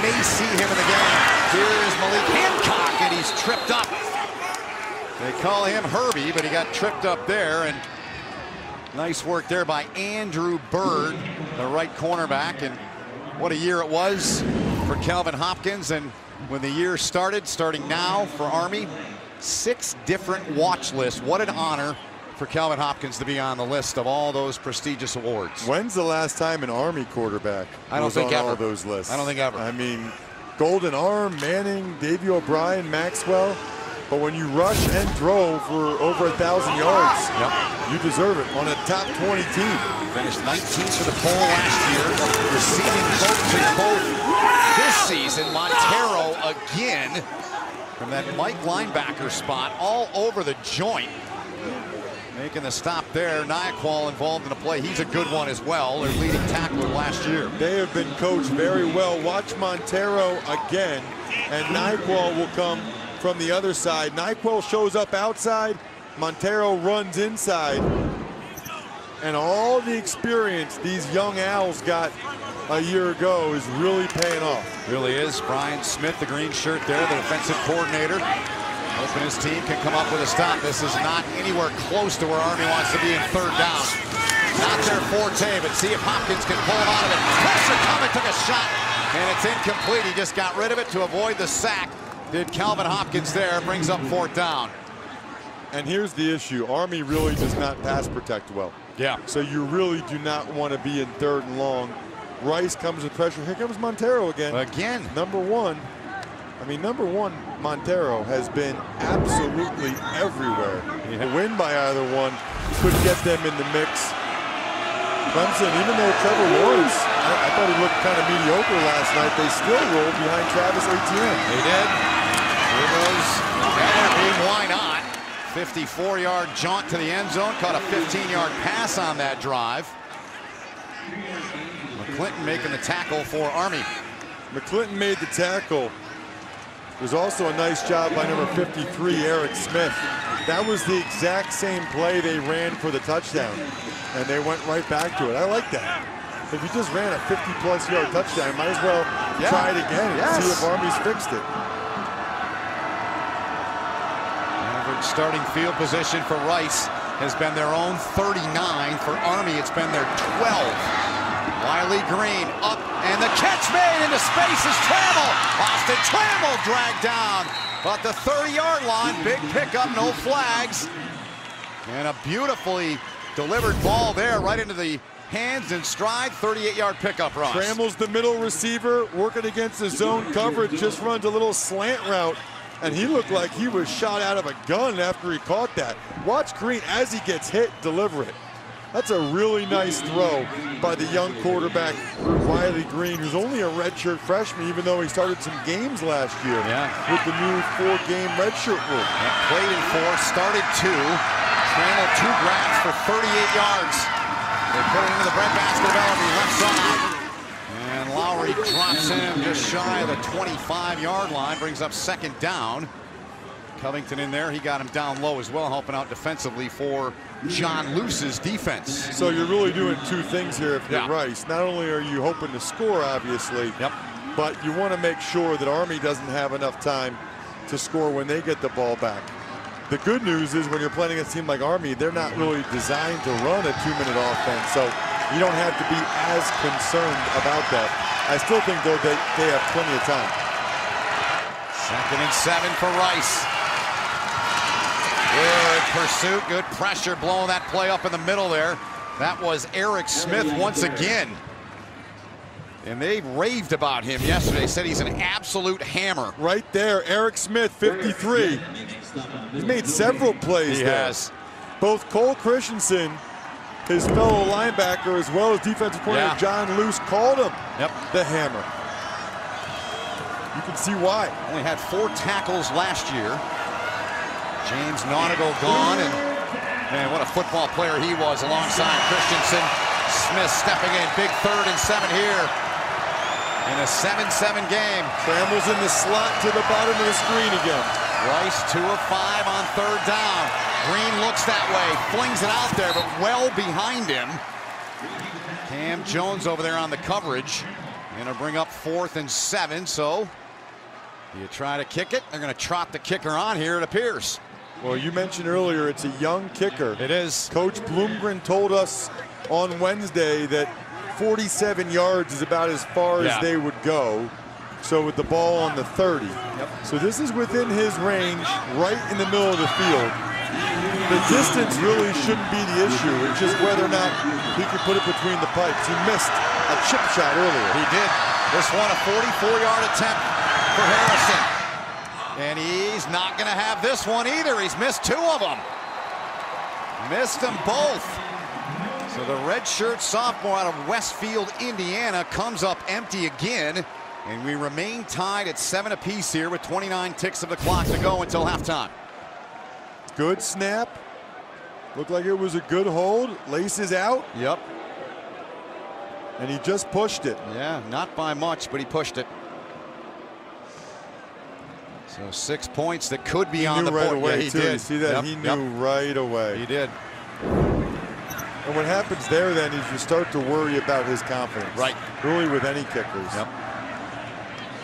may see him in the game. Here is Malik Hancock, and he's tripped up. They call him Herbie, but he got tripped up there, and nice work there by Andrew Byrd, the right cornerback. And what a year it was for Calvin Hopkins. And when the year started, starting now for Army, 6 different watch lists. What an honor for Calvin Hopkins to be on the list of all those prestigious awards. When's the last time an Army quarterback was on all those lists? I don't think ever. I mean, Golden Arm, Manning, Davey O'Brien, Maxwell. But when you rush and throw for over 1,000 yards, you deserve it on a top 20 team. Finished 19th for the poll last year. Receiving coach in both this season. Montero again from that Mike linebacker spot all over the joint. Making the stop there. Nyquil involved in the play. He's a good one as well. Their leading tackler last year. They have been coached very well. Watch Montero again, and Nyquil will come from the other side. Nyquil shows up outside. Montero runs inside. And all the experience these young Owls got a year ago is really paying off. Really is. Brian Smith, the green shirt there, the defensive coordinator. Hoping his team can come up with a stop. This is not anywhere close to where Army wants to be in 3rd down. Not their forte, but see if Hopkins can pull him out of it. Pressure coming, took a shot, and it's incomplete. He just got rid of it to avoid the sack. Did Calvin Hopkins there, brings up 4th down. And here's the issue. Army really does not pass protect well. Yeah. So you really do not want to be in 3rd and long. Rice comes with pressure. Here comes Montero again. Number one, Montero has been absolutely everywhere. A win by either one could get them in the mix. Clemson, even though Trevor Lawrence, I thought he looked kind of mediocre last night, they still rolled behind Travis Etienne. They did. Here goes Ellerby, why not? 54-yard jaunt to the end zone, caught a 15-yard pass on that drive. McClinton making the tackle for Army. McClinton made the tackle. There's also a nice job by number 53, Eric Smith. That was the exact same play they ran for the touchdown, and they went right back to it. I like that. If you just ran a 50-plus yard touchdown, might as well try it again and see if Army's fixed it. Average starting field position for Rice has been their own 39. For Army, it's been their 12. Wiley Green up, and the catch made into space is Trammell. Austin Trammell dragged down, but the 30-yard line, big pickup, no flags. And a beautifully delivered ball there right into the hands and stride, 38-yard pickup run. Trammell's the middle receiver, working against the zone coverage, just runs a little slant route, and he looked like he was shot out of a gun after he caught that. Watch Green, as he gets hit, deliver it. That's a really nice throw by the young quarterback, Wiley Green, who's only a redshirt freshman, even though he started some games last year with the new 4-game redshirt rule. Played in 4, started 2. Trammell 2 grabs for 38 yards. They put it into the breadbasket of Ellerby, left side. And Lowry drops him just shy of the 25-yard line, brings up 2nd down. Covington in there, he got him down low as well, helping out defensively for John Luce's defense. So you're really doing 2 things here if you're Rice. Not only are you hoping to score, obviously, but you want to make sure that Army doesn't have enough time to score when they get the ball back. The good news is when you're playing against a team like Army, they're not really designed to run a 2-minute offense, so you don't have to be as concerned about that. I still think, though, they have plenty of time. 2nd and 7 for Rice. Good pursuit, good pressure, blowing that play up in the middle there. That was Eric Smith once again. And they raved about him yesterday, said he's an absolute hammer. Right there, Eric Smith, 53. He's made several plays there. Has. Both Cole Christensen, his fellow linebacker, as well as defensive coordinator John Luce, called him the hammer. You can see why. Only had 4 tackles last year. James Nautigal gone, and man, what a football player he was alongside Christensen. Smith stepping in, big 3rd and 7 here in a 7-7 game. Brambles in the slot to the bottom of the screen again. Rice 2 of 5 on 3rd down. Green looks that way, flings it out there, but well behind him. Cam Jones over there on the coverage. Gonna bring up 4th and 7, so do you try to kick it? They're gonna trot the kicker on here, it appears. Well, you mentioned earlier it's a young kicker. It is. Coach Bloomgren told us on Wednesday that 47 yards is about as far as they would go. So with the ball on the 30. So this is within his range, right in the middle of the field. The distance really shouldn't be the issue. It's just whether or not he can put it between the pipes. He missed a chip shot earlier. He did. This one a 44-yard attempt for Harrison. And he's not going to have this one either. He's missed 2 of them. Missed them both. So the redshirt sophomore out of Westfield, Indiana, comes up empty again. And we remain tied at 7 apiece here with 29 ticks of the clock to go until halftime. Good snap. Looked like it was a good hold. Laces out. Yep. And he just pushed it. Yeah, not by much, but he pushed it. So 6 points that could be on the board. Right away, yeah, he too. did. You see that? He knew right away. He did. And what happens there then is you start to worry about his confidence. Right. Really with any kickers. Yep.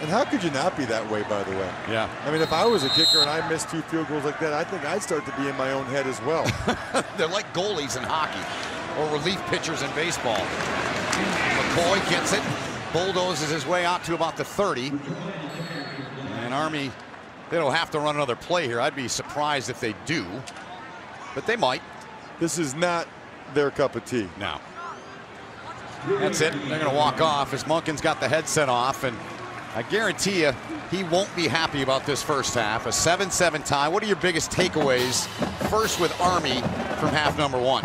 And how could you not be that way, by the way? Yeah. I mean, if I was a kicker and I missed 2 field goals like that, I think I'd start to be in my own head as well. They're like goalies in hockey or relief pitchers in baseball. McCoy gets it, bulldozes his way out to about the 30. And Army, they don't have to run another play here. I'd be surprised if they do, but they might. This is not their cup of tea. No. That's it. They're going to walk off as Monken's got the headset off, and I guarantee you he won't be happy about this first half. A 7-7 tie. What are your biggest takeaways first with Army from half number 1?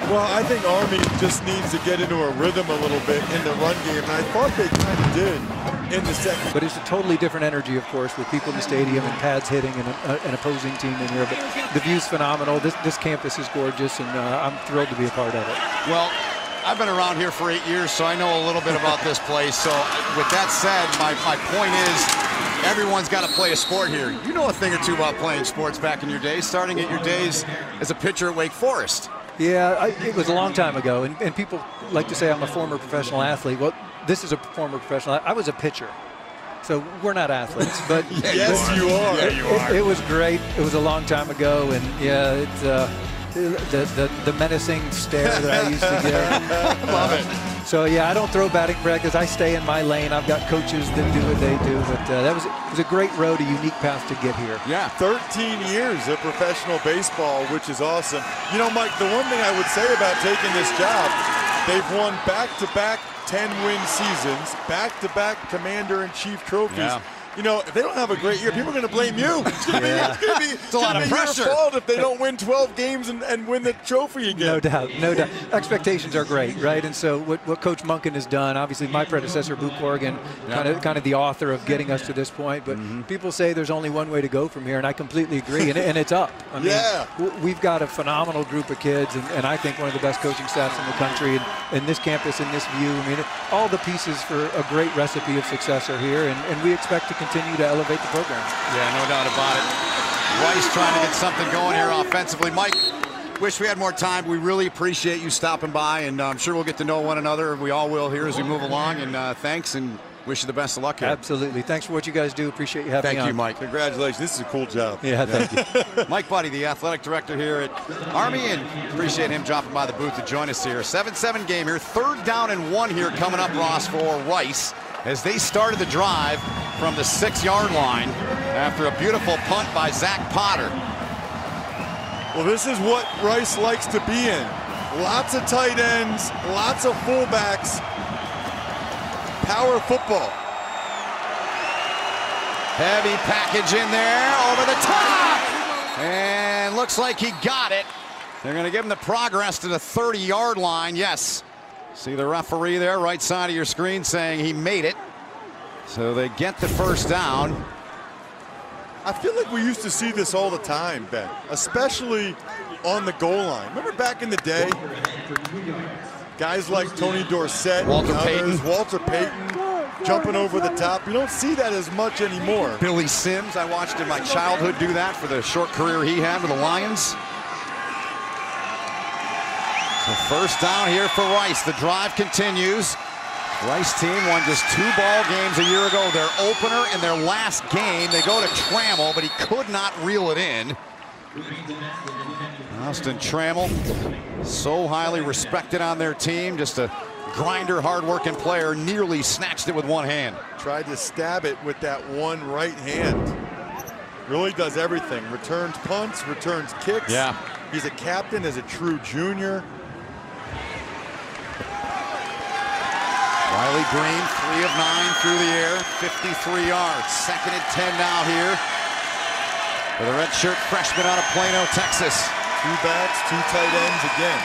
Well, I think Army just needs to get into a rhythm a little bit in the run game, and I thought they kind of did in the second. But it's a totally different energy, of course, with people in the stadium and pads hitting and an opposing team in here. But the view's phenomenal. This campus is gorgeous, and I'm thrilled to be a part of it. Well, I've been around here for 8 years, so I know a little bit about this place. So with that said, my point is everyone's got to play a sport here. You know a thing or two about playing sports back in your days, starting at your days as a pitcher at Wake Forest. Yeah, it was a long time ago, and people like to say I'm a former professional athlete. Well, this is a former professional. I was a pitcher, so we're not athletes. But yes, you are. Yeah, you are. It was great. It was a long time ago, and yeah, it's the menacing stare that I used to get. Love it. So yeah, I don't throw batting practice. I stay in my lane. I've got coaches that do what they do. But it was a great road, a unique path to get here. Yeah, 13 years of professional baseball, which is awesome. You know, Mike, the one thing I would say about taking this job, they've won back-to-back 10-win seasons, back-to-back Commander-in-Chief trophies. Yeah. You know, if they don't have a great year, people are going to blame you. It's going to be It's a lot of pressure. your fault if they don't win 12 games and win the trophy again. No doubt, no doubt. Expectations are great, right? And so what Coach Monken has done, obviously my predecessor, Boo Corrigan, kind of the author of getting us to this point. But people say there's only one way to go from here, and I completely agree. and it's up. I mean, we've got a phenomenal group of kids, and I think one of the best coaching staffs in the country. And this campus and this view, I mean, all the pieces for a great recipe of success are here, and we expect to continue to elevate the program. Yeah, no doubt about it. Rice trying to get something going here offensively. Mike, wish we had more time. We really appreciate you stopping by, and I'm sure we'll get to know one another. We all will here as we move along, and thanks, and wish you the best of luck here. Absolutely. Thanks for what you guys do. Appreciate you having me on. Thank you, Mike. Congratulations. This is a cool job. Yeah, thank you. Mike Buddy, the athletic director here at Army, and appreciate him dropping by the booth to join us here. 7-7 game here. 3rd down and 1 here coming up, Ross, for Rice. as they started the drive from the 6-yard line after a beautiful punt by Zach Potter. Well, this is what Rice likes to be in. Lots of tight ends, lots of fullbacks. Power football. Heavy package in there, over the top! And looks like he got it. They're going to give him the progress to the 30-yard line. Yes. See the referee there, right side of your screen, saying he made it. So they get the first down. I feel like we used to see this all the time, Ben, especially on the goal line. Remember back in the day? Guys like Tony Dorsett, Walter Payton, jumping over the top. You don't see that as much anymore. Billy Sims, I watched in my childhood do that for the short career he had with the Lions. So first down here for Rice. The drive continues. Rice team won just 2 ball games a year ago. Their opener and their last game, they go to Trammell, but he could not reel it in. Austin Trammell, so highly respected on their team, just a grinder, hard-working player, nearly snatched it with one hand. Tried to stab it with that one right hand. Really does everything. Returns punts, returns kicks. Yeah. He's a captain as a true junior. Riley Green, 3 of 9 through the air, 53 yards. 2nd and 10 now here for the redshirt freshman out of Plano, Texas. 2 backs, 2 tight ends again.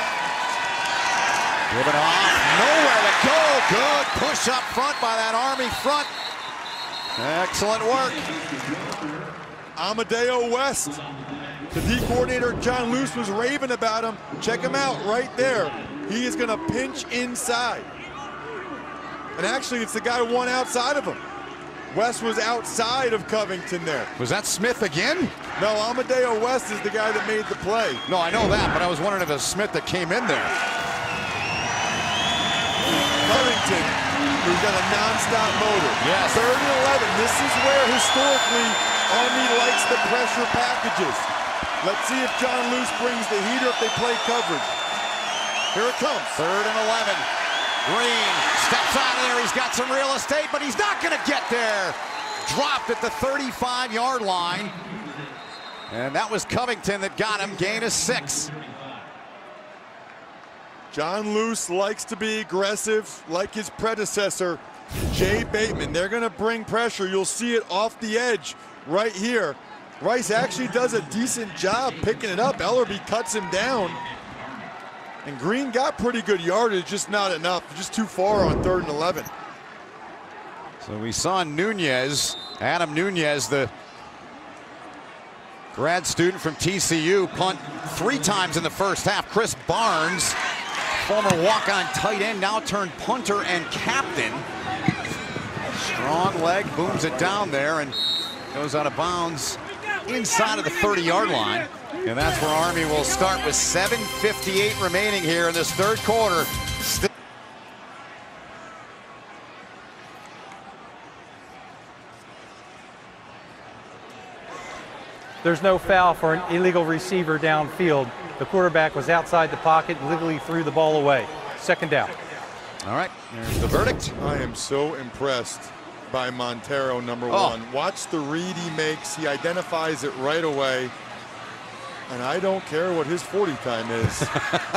Given off, nowhere to go. Good push up front by that Army front. Excellent work. Amadeo West. The D coordinator, John Luce, was raving about him. Check him out right there. He is going to pinch inside. And actually, it's the guy one outside of him. West was outside of Covington there. Was that Smith again? No, Amadeo West is the guy that made the play. No, I know that, but I was wondering if it was Smith that came in there. Covington, who's got a non-stop motor. Yes. 3rd and 11. This is where historically Army likes the pressure packages. Let's see if John Luce brings the heat or if they play coverage. Here it comes. 3rd and 11. Green steps out of there. He's got some real estate, but he's not going to get there. Dropped at the 35-yard line. And that was Covington that got him. Gain of 6. John Luce likes to be aggressive like his predecessor, Jay Bateman. They're going to bring pressure. You'll see it off the edge right here. Rice actually does a decent job picking it up. Ellerby cuts him down. And Green got pretty good yardage, just not enough. Just too far on 3rd and 11. So we saw Nunez, Adam Nunez, the grad student from TCU, punt 3 times in the first half. Chris Barnes, former walk-on tight end, now turned punter and captain. Strong leg, booms it down there and goes out of bounds inside of the 30-yard line. And that's where Army will start with 7:58 remaining here in this 3rd quarter. There's no foul for an illegal receiver downfield. The quarterback was outside the pocket and legally threw the ball away. 2nd down. All right, there's the verdict. I am so impressed by Montero, number 1. Watch the read he makes. He identifies it right away. And I don't care what his 40 time is.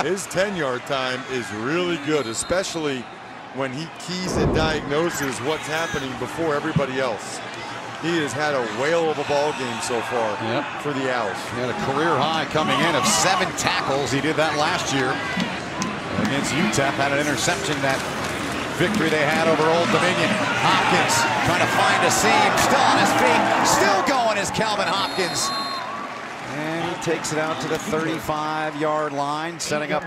His 10-yard time is really good, especially when he keys and diagnoses what's happening before everybody else. He has had a whale of a ball game so far for the Owls. He had a career high coming in of 7 tackles. He did that last year against UTEP. Had an interception, that victory they had over Old Dominion. Hopkins trying to find a seam. Still on his feet. Still going is Calvin Hopkins. And he takes it out to the 35-yard line, setting up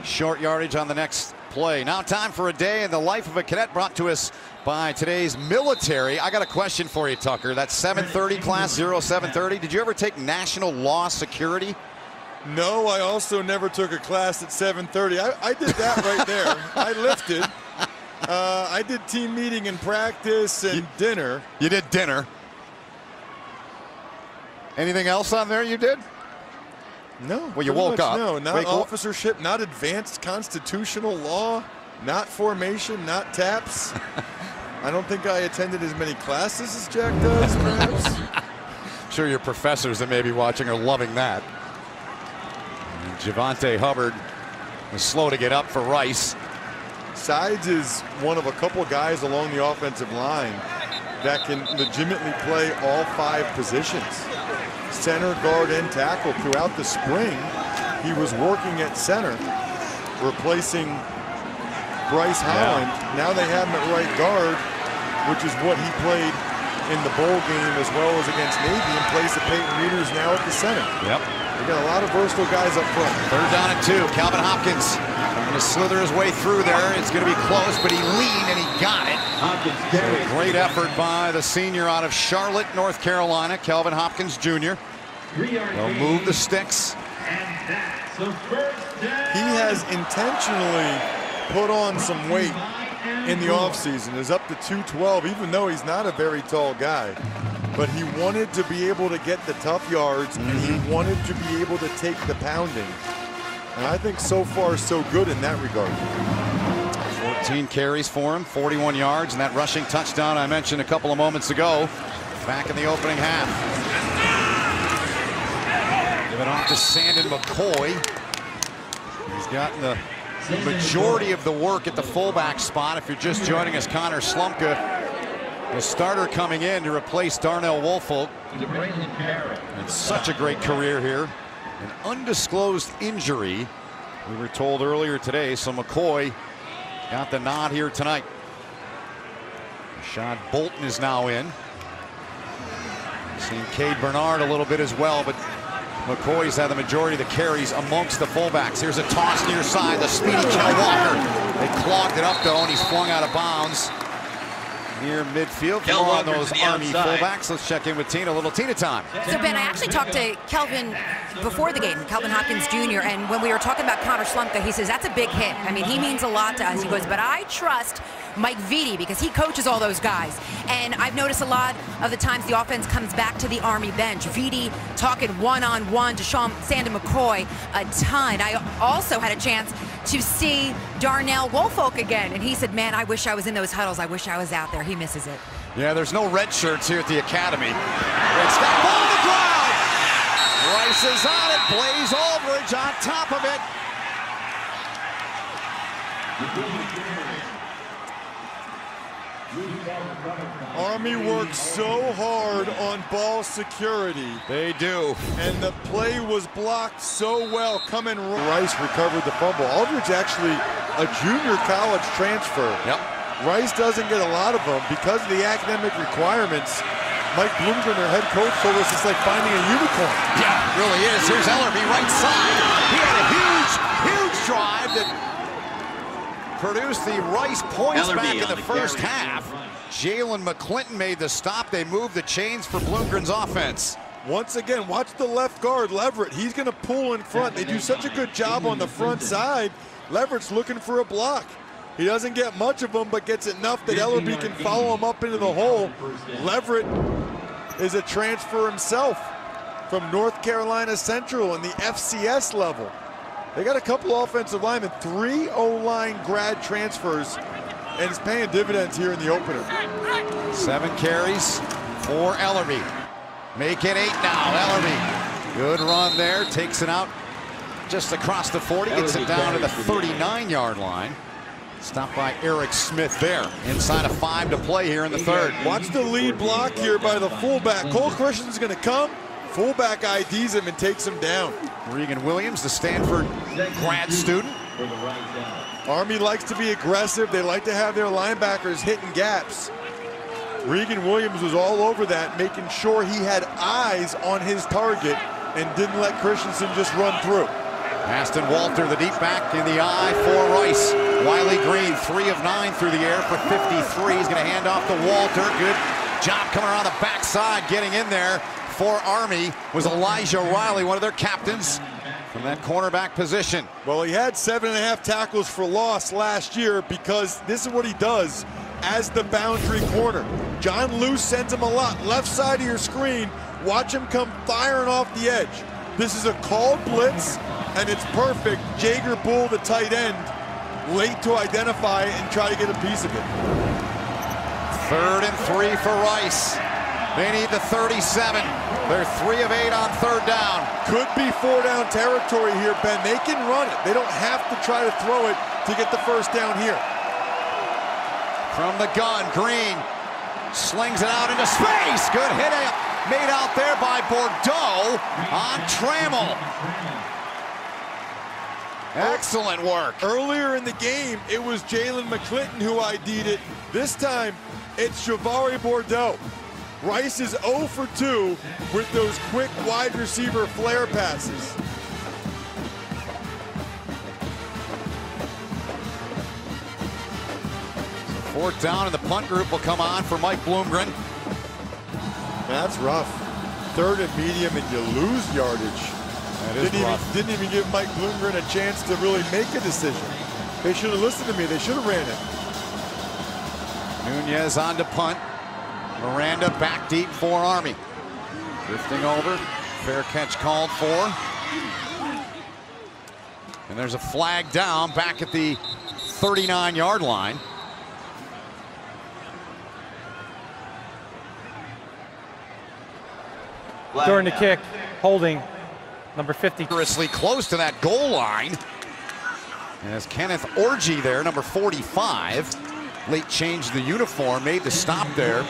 short yardage on the next play. Now time for a day in the life of a cadet, brought to us by today's military. I got a question for you, Tucker. That 730 class, 0730. Did you ever take national law security? No, I also never took a class at 730. I did that right there. I lifted. I did team meeting and practice and dinner. You did dinner. Anything else on there you did? No. Well, you woke up. No, not officership, not advanced constitutional law, not formation, not TAPS. I don't think I attended as many classes as Jack does, perhaps. Sure, your professors that may be watching are loving that. And Javante Hubbard was slow to get up for Rice. Sides is one of a couple guys along the offensive line that can legitimately play all 5 positions. Center, guard, and tackle. Throughout the spring, he was working at center, replacing Bryce Holland. Now they have him at right guard, which is what he played in the bowl game as well as against Navy, in place of Peyton Reeders now at the center. Yep. They got a lot of versatile guys up front. 3rd down and 2. Calvin Hopkins going to slither his way through there. It's going to be close, but he leaned and he got it. So great effort by the senior out of Charlotte, North Carolina, Calvin Hopkins Jr. They'll move the sticks. He has intentionally put on some weight in the offseason. Is up to 212, even though he's not a very tall guy. But he wanted to be able to get the tough yards, and he wanted to be able to take the pounding. And I think so far so good in that regard. 14 carries for him, 41 yards, and that rushing touchdown I mentioned a couple of moments ago, back in the opening half. Give it off to Sandon McCoy. He's gotten the majority of the work at the fullback spot. If you're just joining us, Connor Slumka, the starter coming in to replace Darnell Woolfolk. And such a great career here. An undisclosed injury, we were told earlier today, so McCoy got the nod here tonight. Rashad Bolton is now in. Seen Cade Bernard a little bit as well, but McCoy's had the majority of the carries amongst the fullbacks. Here's a toss near side, the speedy Kel Walker. They clogged it up though, and he's flung out of bounds near midfield. More on those Army fullbacks. Let's check in with Tina. A little Tina time. So Ben, I actually talked to Kelvin before the game, Calvin Hopkins Jr., and when we were talking about Connor Slumka, he says that's a big hit. I mean, he means a lot to us. He goes, but I trust Mike Vitti because he coaches all those guys. And I've noticed a lot of the times the offense comes back to the Army bench. Vitti talking one-on-one to Sandon McCoy a ton. I also had a chance to see Darnell Woolfolk again, and he said, man, I wish I was in those huddles. I wish I was out there. He misses it. Yeah, there's no red shirts here at the academy. It's got ball on the ground. Rice is on it. Blaze Aldridge on top of it. Army works so hard on ball security. They do. And the play was blocked so well. Rice recovered the fumble. Aldridge actually a junior college transfer. Yep. Rice doesn't get a lot of them because of the academic requirements. Mike Bloomgren, their head coach, told us it's like finding a unicorn. Yeah, it really is. Here's Ellerby, right side. He had a huge drive that produced the Rice points back in the first half. Jalen McClinton made the stop. They moved the chains for Bloomgren's offense. Once again, watch the left guard, Leverett. He's going to pull in front. They do such a good job on the front side. Leverett's looking for a block. He doesn't get much of them, but gets enough that Ellerby can follow him up into the hole. Leverett is a transfer himself from North Carolina Central in the FCS level. They got a couple offensive linemen, 3 O-line grad transfers, and it's paying dividends here in the opener. 7 carries for Ellerby. Make it 8 now, Ellerby. Good run there, takes it out just across the 40, gets it down to the 39-yard line. Stopped by Eric Smith there. Inside of 5 to play here in the third. Watch the lead block here by the fullback. Cole Christian's going to come. Fullback IDs him and takes him down. Regan Williams, the Stanford grad student. Army likes to be aggressive. They like to have their linebackers hitting gaps. Regan Williams was all over that, making sure he had eyes on his target and didn't let Christensen just run through. Aston Walter, the deep back in the eye for Rice. Wiley Green, 3 of 9 through the air for 53. He's going to hand off to Walter. Good job coming around the backside, getting in there for Army was Elijah Riley, one of their captains from that cornerback position. Well, he had 7.5 tackles for loss last year because this is what he does as the boundary corner. John Luce sends him a lot. Left side of your screen, watch him come firing off the edge. This is a called blitz, and it's perfect. Jager Bull, the tight end, late to identify and try to get a piece of it. 3rd and 3 for Rice. They need the 37. They're 3 of 8 on 3rd down. Could be 4-down territory here, Ben. They can run it. They don't have to try to throw it to get the 1st down here. From the gun, Green slings it out into space. Good hit made out there by Bordeaux on Trammell. Excellent work. Earlier in the game, it was Jalen McClinton who ID'd it. This time, it's Chevari Bordeaux. Rice is 0 for 2 with those quick wide receiver flare passes. So 4th down, and the punt group will come on for Mike Bloomgren. That's rough. 3rd and medium, and you lose yardage. That is rough. Didn't even give Mike Bloomgren a chance to really make a decision. They should have listened to me. They should have ran it. Nunez on to punt. Miranda back deep for Army. Drifting over. Fair catch called for. And there's a flag down back at the 39-yard line. During the kick, holding number 50. Dangerously close to that goal line. As Kenneth Orgy there, number 45. Late changed the uniform, made the stop there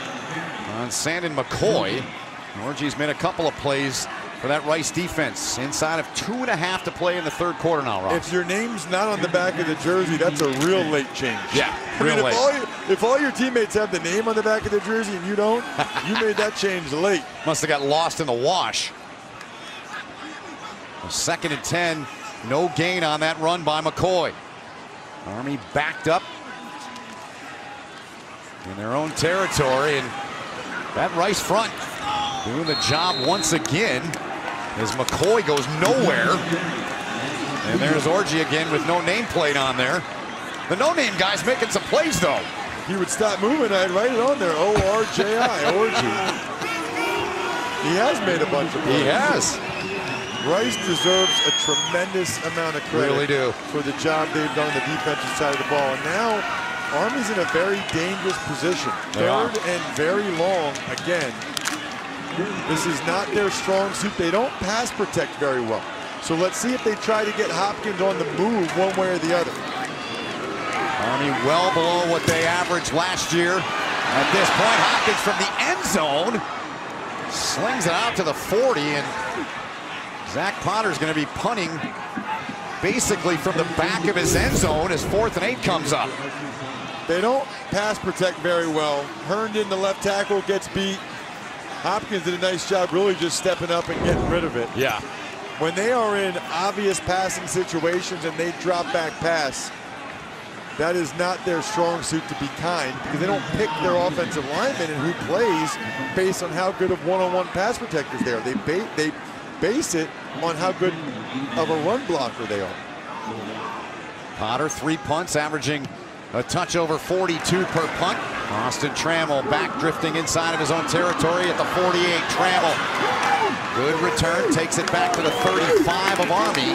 on Sandon McCoy. Orgy's made a couple of plays for that Rice defense. Inside of 2.5 to play in the 3rd quarter now, Ross. If your name's not on the back of the jersey, that's a real late change. Yeah, real late. If all your teammates have the name on the back of the jersey and you don't, you made that change late. Must have got lost in the wash. 2nd and 10, no gain on that run by McCoy. Army backed up in their own territory, and that Rice front doing the job once again as McCoy goes nowhere. And there's Orgy again with no nameplate on there. The no-name guy's making some plays, though. If he would stop moving, I'd write it on there. O-R-J-I, Orgy. He has made a bunch of plays. He has. Rice deserves a tremendous amount of credit Really do. for the job they've done on the defensive side of the ball. And now, Army's in a very dangerous position. They are. 3rd and very long again. This is not their strong suit. They don't pass protect very well. So let's see if they try to get Hopkins on the move one way or the other. Army well below what they averaged last year. At this point, Hopkins from the end zone slings it out to the 40, and Zach Potter's going to be punting basically from the back of his end zone as 4th and 8 comes up. They don't pass protect very well. Herndon, the left tackle, gets beat. Hopkins did a nice job really just stepping up and getting rid of it. Yeah. When they are in obvious passing situations and they drop back pass, that is not their strong suit, to be kind, because they don't pick their offensive linemen and who plays based on how good of one-on-one pass protectors they are. They base it on how good of a run blocker they are. Potter, 3 punts, averaging a touch over 42 per punt. Austin Trammell back drifting inside of his own territory at the 48. Trammell, good return, takes it back to the 35 of Army.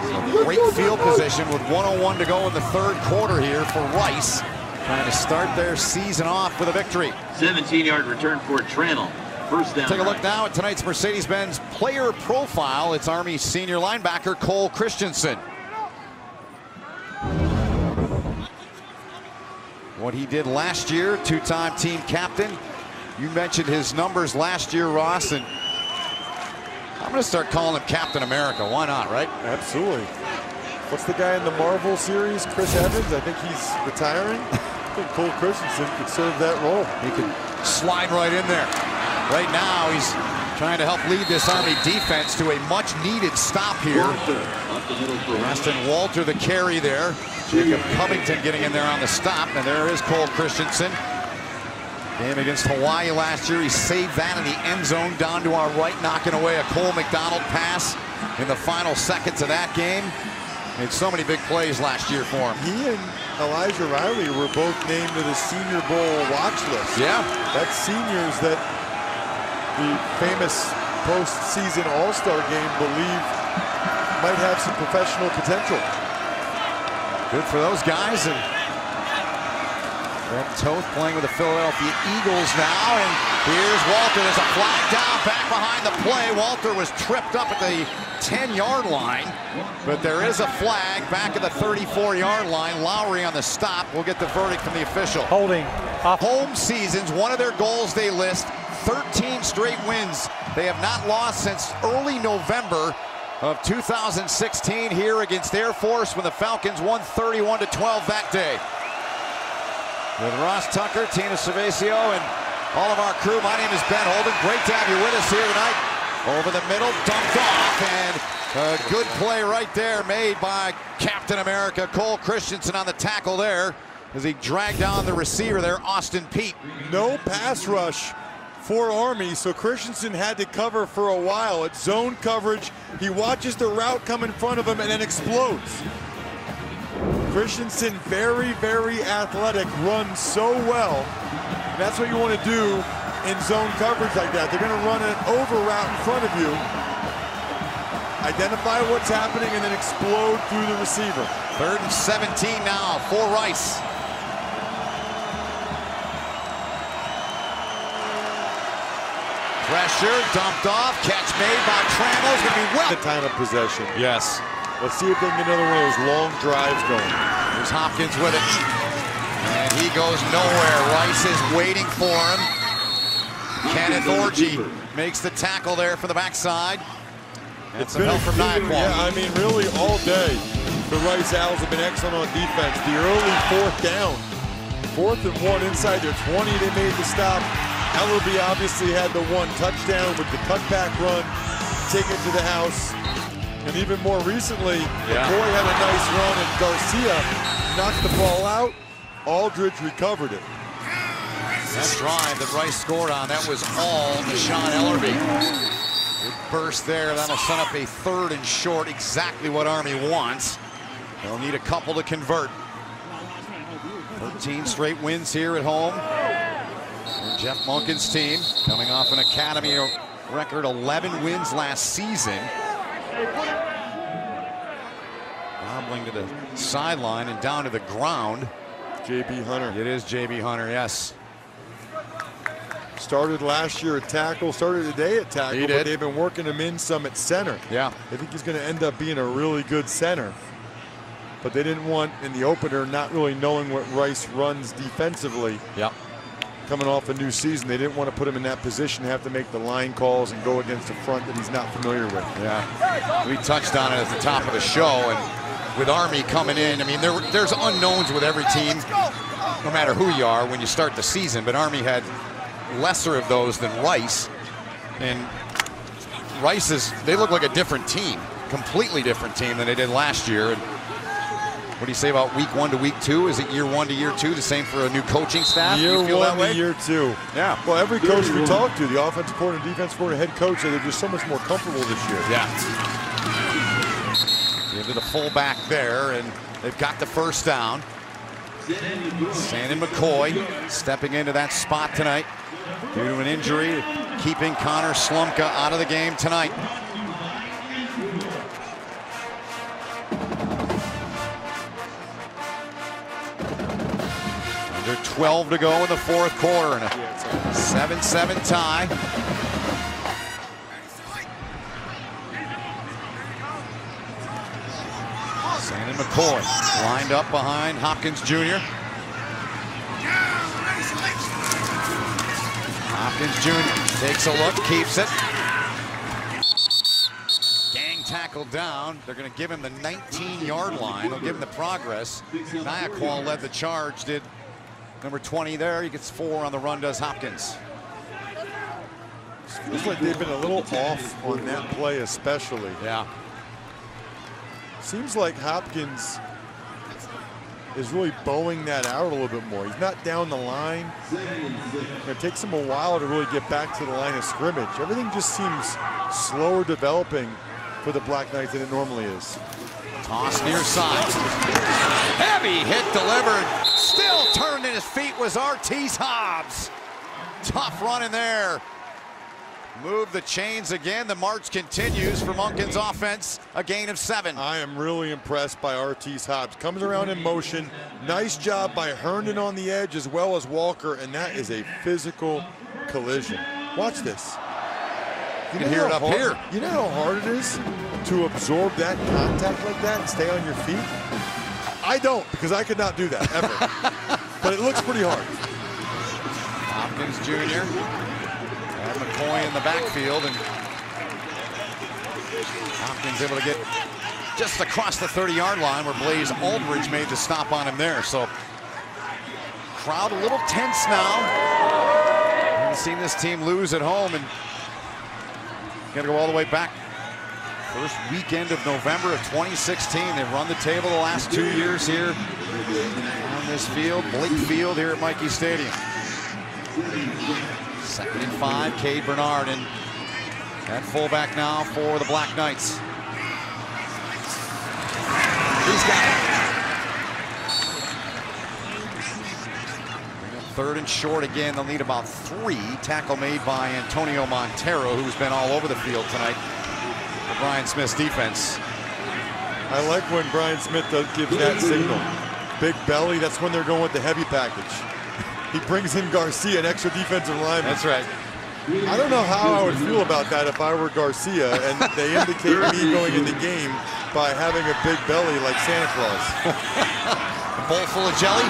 So great field position with 1:01 to go in the 3rd quarter here for Rice, trying to start their season off with a victory. 17-yard return for Trammell. 1st down. Take a look now at tonight's Mercedes-Benz player profile. It's Army senior linebacker Cole Christensen. What he did last year, 2-time team captain. You mentioned his numbers last year, Ross, and I'm going to start calling him Captain America. Why not, right? Absolutely. What's the guy in the Marvel series, Chris Evans? I think he's retiring. I think Cole Christensen could serve that role. He could slide right in there. Right now, he's trying to help lead this Army defense to a much-needed stop here. Aston Walter, the carry there. Jacob Covington getting in there on the stop, and there is Cole Christensen. Game against Hawaii last year, he saved that in the end zone down to our right, knocking away a Cole McDonald pass in the final seconds of that game. Made so many big plays last year for him. He and Elijah Riley were both named to the Senior Bowl watch list. Yeah. That's seniors that the famous postseason All-Star game believe might have some professional potential. Good for those guys. And Brett Toth playing with the Philadelphia Eagles now, and here's Walter. There's a flag down back behind the play. Walter was tripped up at the 10-yard line, but there is a flag back at the 34-yard line. Lowry on the stop. We'll get the verdict from the official. Holding. Home seasons, one of their goals they list, 13 straight wins. They have not lost since early November of 2016 here against Air Force when the Falcons won 31-12 that day. With Ross Tucker, Tina Cervasio, and all of our crew, my name is Ben Holden. Great to have you with us here tonight. Over the middle, dumped off, and a good play right there made by Captain America, Cole Christensen on the tackle there as he dragged down the receiver there, Austin Peete. No pass rush for Army, so Christensen had to cover for a while. It's zone coverage. He watches the route come in front of him and then explodes. Christensen, very, very athletic, runs so well. And that's what you want to do in zone coverage like that. They're going to run an over route in front of you, identify what's happening, and then explode through the receiver. 3rd and 17 now for Rice. Pressure, dumped off, catch made by Trammell. It's going to be well. The time of possession. Yes. Let's see if they can get another one of those long drives going. There's Hopkins with it. And he goes nowhere. Rice is waiting for him. Kenneth Orji makes the tackle there for the backside. And some help from Nyaquan. Yeah, I mean, really all day, the Rice Owls have been excellent on defense. The early 4th down, 4th and 1 inside their 20, they made the stop. Ellerby obviously had the 1 touchdown with the cutback run, take it to the house. And even more recently, McCoy had a nice run and Garcia knocked the ball out. Aldridge recovered it. That drive that Rice scored on, that was all Deshaun Ellerby. Good burst there, that'll set up a 3rd and short, exactly what Army wants. They'll need a couple to convert. 13 straight wins here at home. And Jeff Monken's team coming off an academy record 11 wins last season. Wobbling to the sideline and down to the ground. J.B. Hunter. It is J.B. Hunter, yes. Started last year at tackle, started today at tackle, but they've been working him in some at center. Yeah. I think he's going to end up being a really good center. But they didn't want, in the opener, not really knowing what Rice runs defensively. Yeah. Coming off a new season, they didn't want to put him in that position, have to make the line calls and go against a front that he's not familiar with. Yeah, we touched on it at the top of the show, and with Army coming in, I mean, there's unknowns with every team, no matter who you are when you start the season, but Army had lesser of those than Rice, and Rice they look like a different team, completely different team than they did last year. And what do you say about week 1 to week 2? Is it year 1 to year 2? The same for a new coaching staff? Year 1 to year 2. Yeah. Well, every coach we talk to, the offensive coordinator, defensive coordinator, head coach, say they're just so much more comfortable this year. Yeah. Into the fullback there, and they've got the 1st down. Sandon McCoy stepping into that spot tonight due to an injury, keeping Connor Slumka out of the game tonight. Under 12 to go in the 4th quarter and a 7-7 tie. Sandon McCoy lined up behind Hopkins Jr. Hopkins Jr. takes a look, keeps it. Gang tackle down. They're going to give him the 19-yard line. They'll give him the progress. Nyaquan led the charge, did number 20 there. He gets 4 on the run, does Hopkins. Feels like they've been a little off on that play especially. Yeah. Seems like Hopkins is really bowing that out a little bit more. He's not down the line. It takes him a while to really get back to the line of scrimmage. Everything just seems slower developing for the Black Knights than it normally is. Toss near side. Heavy hit delivered. Still turned in his feet was Ortiz Hobbs. Tough run in there. Move the chains again. The march continues for Monken's offense. A gain of 7. I am really impressed by Artis Hobbs. Comes around in motion. Nice job by Herndon on the edge as well as Walker, and that is a physical collision. Watch this. You can hear it up here. You know how hard it is to absorb that contact like that and stay on your feet? I don't, because I could not do that, ever. But it looks pretty hard. Hopkins Jr. and McCoy in the backfield, and Hopkins able to get just across the 30-yard line where Blaze Aldridge made the stop on him there. So crowd a little tense now. Haven't seen this team lose at home, and got to go all the way back. First weekend of November of 2016. They've run the table the last 2 years here on this field, Blake Field here at Michie Stadium. 2nd and 5, Cade Bernard, and at fullback now for the Black Knights. He's got it. 3rd and short again. They'll need about 3. Tackle made by Antonio Montero, who's been all over the field tonight for Brian Smith's defense. I like when Brian Smith gives that signal. Big belly, that's when they're going with the heavy package. He brings in Garcia, an extra defensive lineman. That's right. I don't know how I would feel about that if I were Garcia and they indicate me going in the game by having a big belly like Santa Claus. A bowl full of jelly.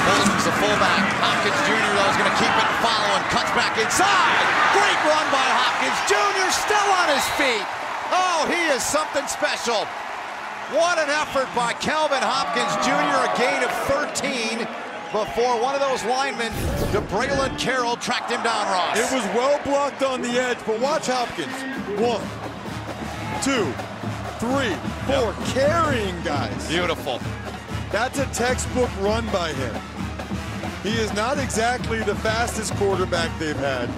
Bolton's the fullback. Hopkins Jr. though is going to keep it and follow and cuts back inside. Great run by Hopkins Jr. still on his feet. Oh, he is something special. What an effort by Kelvin Hopkins Jr. A gain of 13 before one of those linemen, DeBraylon Carroll, tracked him down, Ross. It was well blocked on the edge, but watch Hopkins. 1, 2, 3, 4, carrying guys. Beautiful. That's a textbook run by him. He is not exactly the fastest quarterback they've had.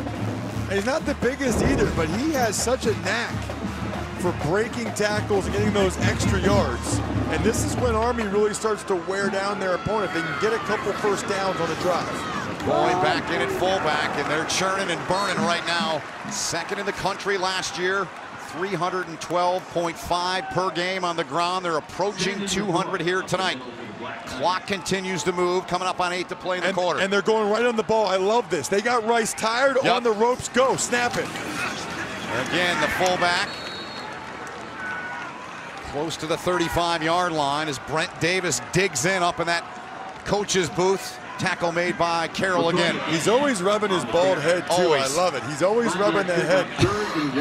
And he's not the biggest either, but he has such a knack for breaking tackles and getting those extra yards. And this is when Army really starts to wear down their opponent. They can get a couple first downs on a drive. Going back in at fullback, and they're churning and burning right now. 2nd in the country last year, 312.5 per game on the ground. They're approaching 200 here tonight. Clock continues to move, coming up on 8 to play in the quarter. And they're going right on the ball. I love this. They got Rice tired, on the ropes, go, snap it. Again, the fullback. Close to the 35-yard line as Brent Davis digs in up in that coach's booth. Tackle made by Carroll again. He's always rubbing his bald head, too. Always. I love it. He's always rubbing that head.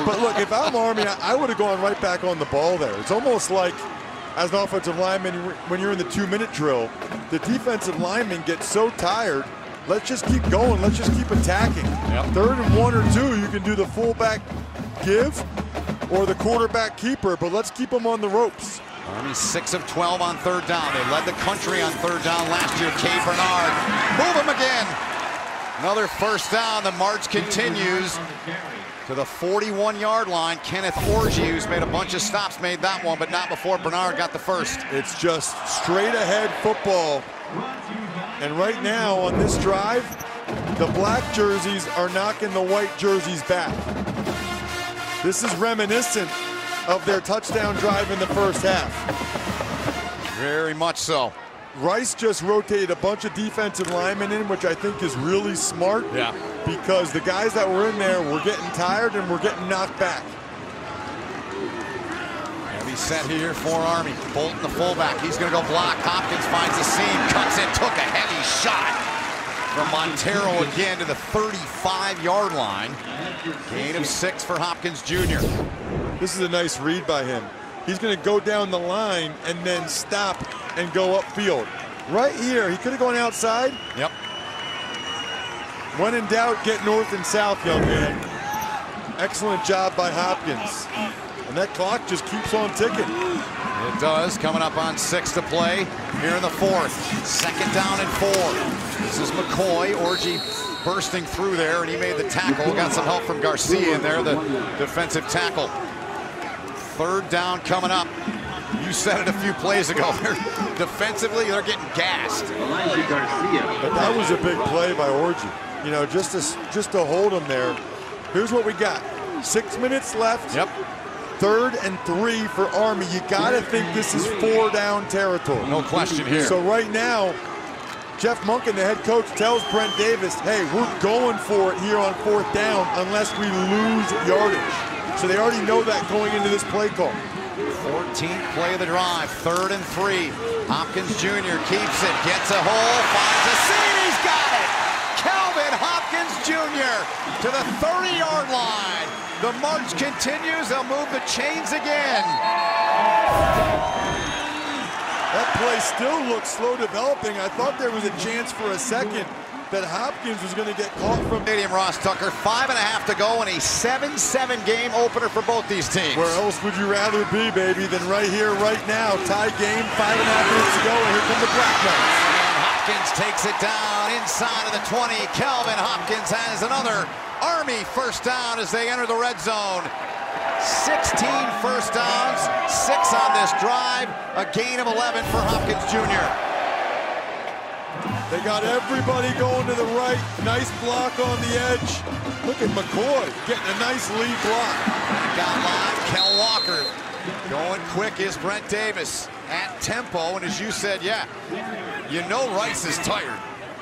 But look, if I'm Army, I would have gone right back on the ball there. It's almost like, as an offensive lineman, when you're in the 2-minute drill, the defensive linemen get so tired. Let's just keep going. Let's just keep attacking. 3rd and 1 or 2, you can do the fullback give or the quarterback keeper, but let's keep them on the ropes. Army 6 of 12 on 3rd down. They led the country on 3rd down last year. Cade Bernard, move him again. Another first down. The march continues to the 41-yard line. Kenneth Orji, who's made a bunch of stops, made that one, but not before Bernard got the first. It's just straight ahead football. And right now on this drive, the black jerseys are knocking the white jerseys back. This is reminiscent of their touchdown drive in the first half. Very much so. Rice just rotated a bunch of defensive linemen in, which I think is really smart. Yeah. Because the guys that were in there were getting tired and were getting knocked back. Heavy set here for Army. Bolton, the fullback. He's going to go block. Hopkins finds the seam, cuts it, took a heavy shot from Montero again to the 35-yard line. Gain of 6 for Hopkins Jr. This is a nice read by him. He's going to go down the line and then stop and go upfield. Right here, he could have gone outside. Yep. When in doubt, get north and south, young man. Excellent job by Hopkins. And that clock just keeps on ticking. It does, coming up on 6 to play here in the 4th. 2nd down and 4. This is McCoy. Orji bursting through there, and he made the tackle. Got some help from Garcia in there, the defensive tackle. 3rd down coming up. You said it a few plays ago. Defensively, they're getting gassed. But that was a big play by Orji. You know, just to hold him there. Here's what we got. 6 minutes left. Yep. 3rd and 3 for Army. You got to think this is 4-down territory. No question here. So right now, Jeff Monken, the head coach, tells Brent Davis, hey, we're going for it here on 4th down unless we lose yardage. So they already know that going into this play call. 14th play of the drive, 3rd and 3. Hopkins Jr. keeps it, gets a hole, finds a seam, he's got it! Calvin Hopkins Jr. to the 30-yard line. The march continues, they'll move the chains again. That play still looks slow developing. I thought there was a chance for a second that Hopkins was going to get caught from Stadium. Ross Tucker, 5.5 to go in a 7-7 game opener for both these teams. Where else would you rather be, baby, than right here, right now? Tie game, 5.5 minutes to go, and here come the Black Knights. And Hopkins takes it down inside of the 20. Calvin Hopkins has another Army first down as they enter the red zone. 16 first downs, 6 on this drive, a gain of 11 for Hopkins Jr. They got everybody going to the right. Nice block on the edge. Look at McCoy getting a nice lead block. Got live, Kel Walker. Going quick is Brent Davis at tempo, and as you said, yeah, you know Rice is tired.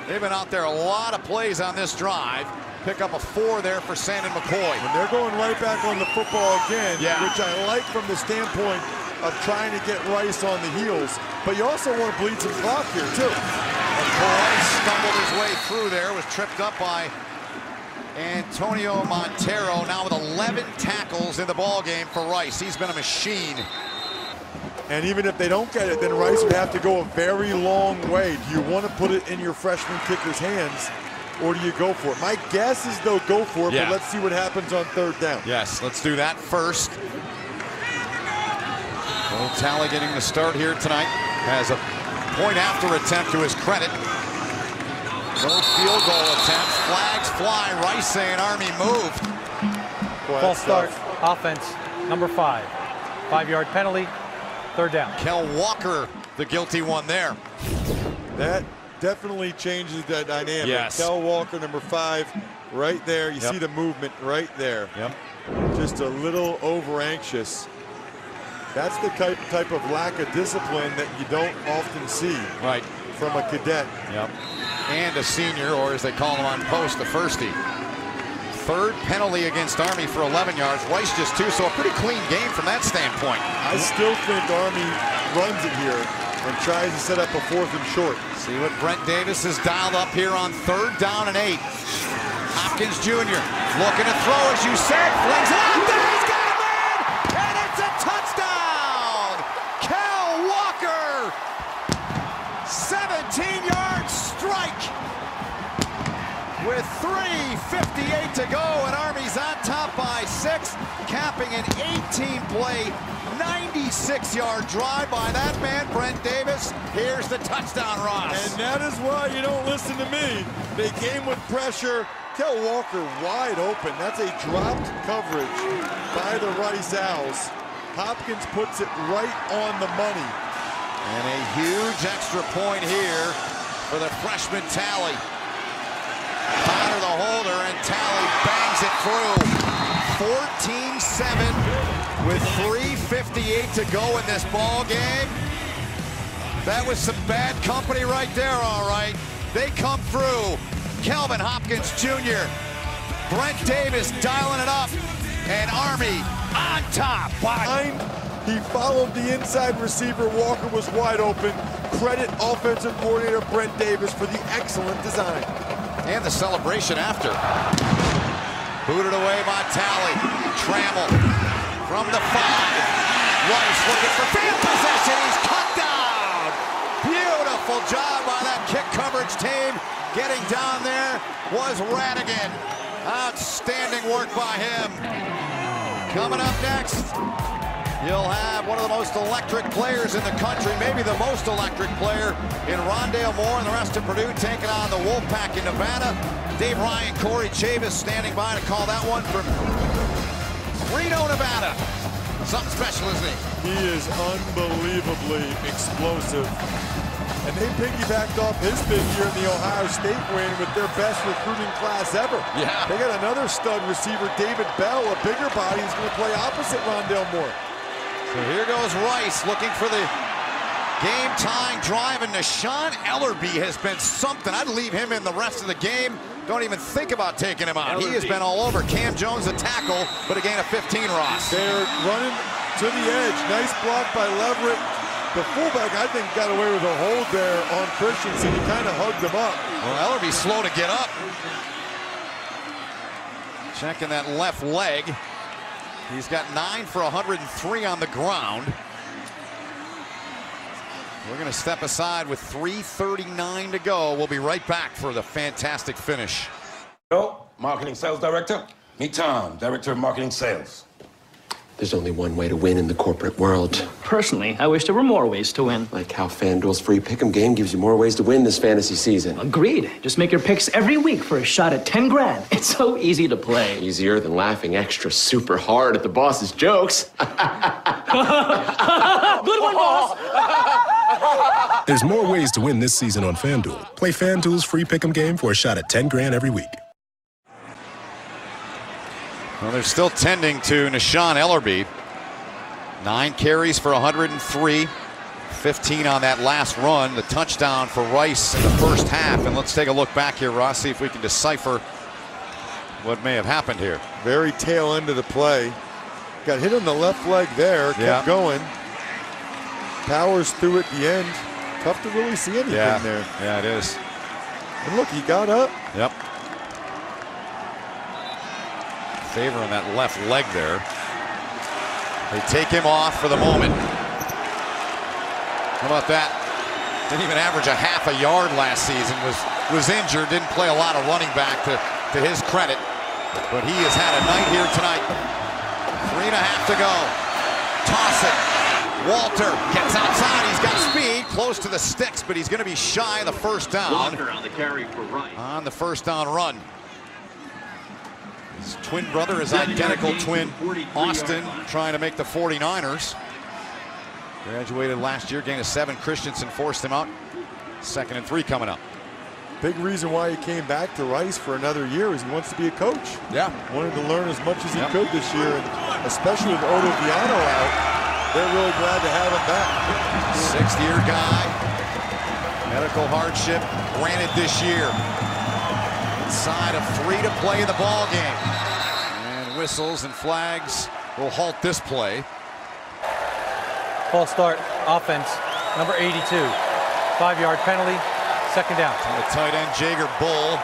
They've been out there a lot of plays on this drive. Pick up a 4 there for Sandon McCoy. And they're going right back on the football again, yeah, which I like from the standpoint of trying to get Rice on the heels. But you also want to bleed some clock here, too. McCoy stumbled his way through there, was tripped up by Antonio Montero, now with 11 tackles in the ball game for Rice. He's been a machine. And even if they don't get it, then Rice would have to go a very long way. Do you want to put it in your freshman kicker's hands, or do you go for it? My guess is they'll go for it, yeah, but let's see what happens on 3rd down. Yes, let's do that first. Well, Talley getting the start here tonight. Has a point after attempt to his credit. No field goal attempts. Flags fly. Rice saying Army moved. False start. Offense, number 5. 5-yard penalty. 3rd down. Kel Walker, the guilty one there. That definitely changes the dynamic. Yes. Kel Walker, number 5, right there. You see the movement right there. Yep. Just a little over anxious. That's the type of lack of discipline that you don't often see. Right. From a cadet. Yep. And a senior, or as they call him on post, a firstie. 3rd penalty against Army for 11 yards. Rice just 2, so a pretty clean game from that standpoint. I still think Army runs it here and tries to set up a 4th and short. See what Brent Davis has dialed up here on 3rd down and 8. Hopkins Jr. looking to throw, as you said, flings it out there, he's got a man, and it's a touchdown! Kel Walker, 17-yard strike with 3:58 to go, and Army's on top by 6, capping an 18-play, 96-yard drive by that man, Brent Davis. Here's the touchdown, Ross. And that is why you don't listen to me. They came with pressure. Kel Walker wide open. That's a dropped coverage by the Rice Owls. Hopkins puts it right on the money. And a huge extra point here for the freshman Talley. Connor the holder, and Talley bangs it through. 14-7 with 3:58 to go in this ball game. That was some bad company right there, all right. They come through. Calvin Hopkins Jr., Brent Davis dialing it up, and Army on top. He followed the inside receiver. Walker was wide open. Credit offensive coordinator Brent Davis for the excellent design. And the celebration after. Booted away by Talley. Trammell from the 5. Rice looking for field possession. He's cut down. Beautiful job by that kick coverage team. Getting down there was Radigan. Outstanding work by him. Coming up next, you'll have one of the most electric players in the country, maybe the most electric player in Rondale Moore and the rest of Purdue, taking on the Wolfpack in Nevada. Dave Ryan, Corey Chavis standing by to call that one from Reno, Nevada. Something special, isn't he? He is unbelievably explosive. And they piggybacked off his big year in the Ohio State win with their best recruiting class ever. Yeah. They got another stud receiver, David Bell, a bigger body, who's going to play opposite Rondale Moore. So here goes Rice looking for the game-tying drive, and Nashawn Ellerby has been something. I'd leave him in the rest of the game. Don't even think about taking him out. He has been all over. Cam Jones a tackle, but again a 15, Ross. They're running to the edge. Nice block by Leverett. The fullback, I think, got away with a hold there on Christensen. He kind of hugged him up. Well, Ellerby's slow to get up. Checking that left leg. He's got 9 for 103 on the ground. We're going to step aside with 3:39 to go. We'll be right back for the fantastic finish. Hello, Marketing Sales Director. Meet Tom, Director of Marketing Sales. There's only one way to win in the corporate world. Personally, I wish there were more ways to win. Like how FanDuel's free pick'em game gives you more ways to win this fantasy season. Agreed. Just make your picks every week for a shot at 10 grand. It's so easy to play. Easier than laughing extra super hard at the boss's jokes. Good one, boss. There's more ways to win this season on FanDuel. Play FanDuel's free pick'em game for a shot at 10 grand every week. Well, they're still tending to Nashawn Ellerby. 9 carries for 103. 15 on that last run. The touchdown for Rice in the first half. And let's take a look back here, Ross, see if we can decipher what may have happened here. Very tail end of the play. Got hit on the left leg there. Kept going. Powers through at the end. Tough to really see anything there. Yeah, it is. And look, he got up. Yep. Favor on that left leg there. They take him off for the moment. How about that? Didn't even average a half a yard last season. Was injured. Didn't play a lot of running back to his credit. But he has had a night here tonight. 3.5 to go. Toss it. Walter gets outside. He's got speed, close to the sticks, but he's going to be shy of the first down. Walker on the carry for Rice. On the first down run. His twin brother, his identical twin, Austin, trying to make the 49ers. Graduated last year, gained a 7. Christensen forced him out. 2nd and 3 coming up. Big reason why he came back to Rice for another year is he wants to be a coach. Yeah. Wanted to learn as much as he could this year, and especially with Odo Viano out, they're really glad to have him back. 6th-year guy. Medical hardship granted this year. Inside of 3 to play in the ball game. And whistles and flags will halt this play. False start, offense, number 82. 5-yard penalty, 2nd down. And the tight end, Jager Bull.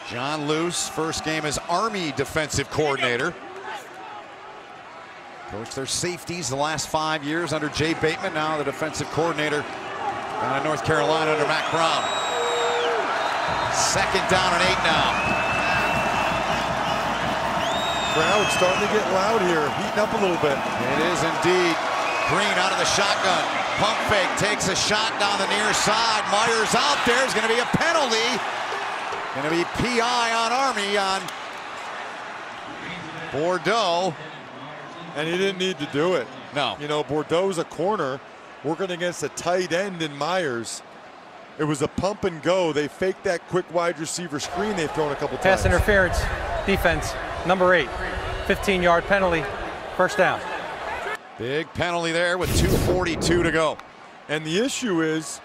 John Luce, first game as Army defensive coordinator. Coached their safeties the last 5 years under Jay Bateman, now the defensive coordinator down in North Carolina under Mac Brown. 2nd down and 8 now. Crowd starting to get loud here, heating up a little bit. It is indeed. Green out of the shotgun. Pump fake, takes a shot down the near side. Myers out there. Is going to be a penalty. Going to be PI on Army on Bordeaux. And he didn't need to do it. No. You know, Bordeaux's a corner working against a tight end in Myers. It was a pump and go. They faked that quick wide receiver screen they've thrown a couple times. Pass interference, defense, number 8. 15-yard penalty, 1st down. Big penalty there with 2:42 to go. And the issue is,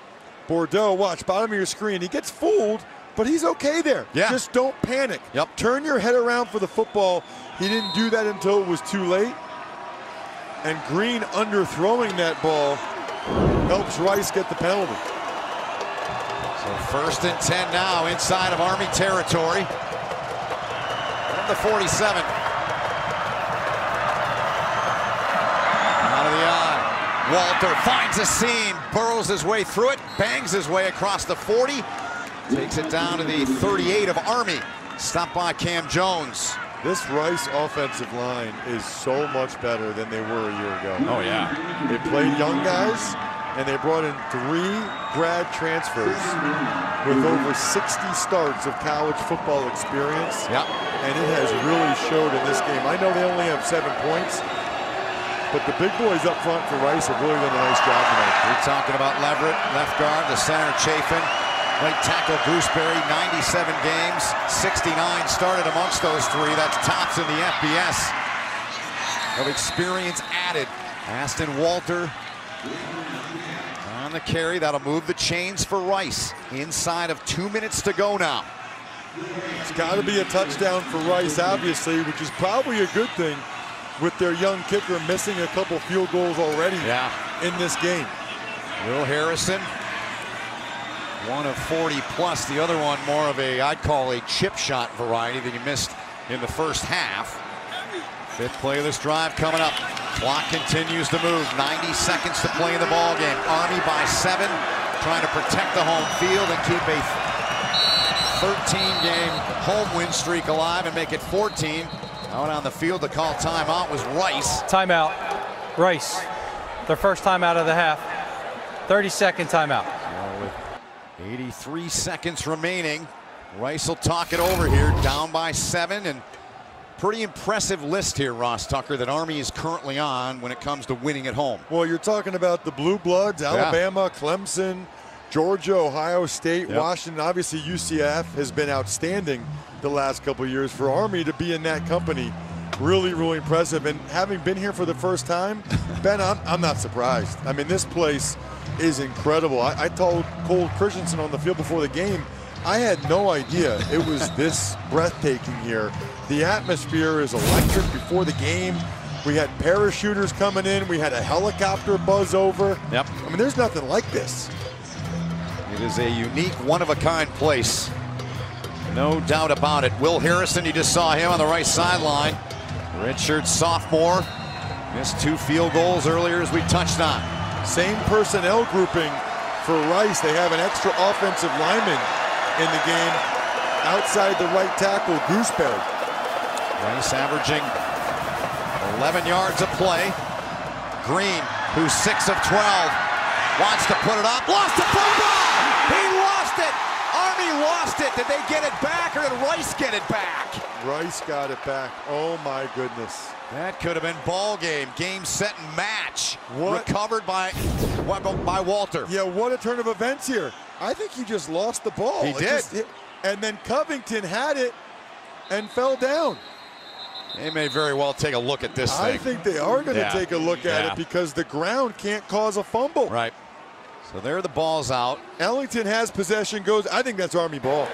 Bordeaux, watch, bottom of your screen, he gets fooled, but he's okay there. Yeah. Just don't panic. Yep. Turn your head around for the football. He didn't do that until it was too late. And Green underthrowing that ball helps Rice get the penalty. So 1st and 10 now inside of Army territory. From the 47. Out of the eye. Walter finds a seam, burrows his way through it, bangs his way across the 40. Takes it down to the 38 of Army. Stopped by Cam Jones. This Rice offensive line is so much better than they were a year ago. Oh, yeah. They played young guys, and they brought in 3 grad transfers with over 60 starts of college football experience. Yep. And it has really showed in this game. I know they only have 7 points, but the big boys up front for Rice have really done a nice job tonight. We're talking about Leverett, left guard, the center Chafin. Right tackle Gooseberry, 97 games, 69 started amongst those three. That's tops in the FBS of experience added. Aston Walter on the carry. That'll move the chains for Rice. Inside of 2 minutes to go now. It's got to be a touchdown for Rice, obviously, which is probably a good thing with their young kicker missing a couple field goals already in this game. Will Harrison, one of 40 plus, the other one more of a, I'd call a chip shot variety that he missed in the first half. Fifth play of this drive coming up. Clock continues to move. 90 seconds to play in the ball game. Army by 7, trying to protect the home field and keep a 13-game home win streak alive and make it 14. Out on the field to call timeout was Rice. Timeout. Rice. Their first timeout of the half. 30-second timeout. 83 seconds remaining. Rice will talk it over here, down by 7, and pretty impressive list here, Ross Tucker, that Army is currently on when it comes to winning at home. Well, you're talking about the Blue Bloods, Alabama, Clemson, Georgia, Ohio State, Washington. Obviously, UCF has been outstanding the last couple of years. For Army to be in that company, really, really impressive. And having been here for the first time, Ben, I'm not surprised. I mean, this place is incredible. I told Cole Christensen on the field before the game, I had no idea it was this breathtaking here. The atmosphere is electric before the game. We had parachuters coming in. We had a helicopter buzz over. Yep. I mean, there's nothing like this. It is a unique, one-of-a-kind place. No doubt about it. Will Harrison, you just saw him on the right sideline. Redshirt sophomore. Missed 2 field goals earlier, as we touched on. Same personnel grouping for Rice. They have an extra offensive lineman in the game outside the right tackle, Gooseberry. Rice averaging 11 yards a play. Green, who's 6 of 12, wants to put it up. Lost the football! He lost it! Army lost it. Did they get it back, or did Rice get it back? Rice got it back. Oh my goodness. That could have been ball game. Game, set, and match. What? Recovered by Walter. Yeah, what a turn of events here. I think he just lost the ball. He did. And then Covington had it and fell down. They may very well take a look at this thing. I think they are going to take a look at it because the ground can't cause a fumble. Right. So there the ball's out. Ellington has possession, goes. I think that's Army ball.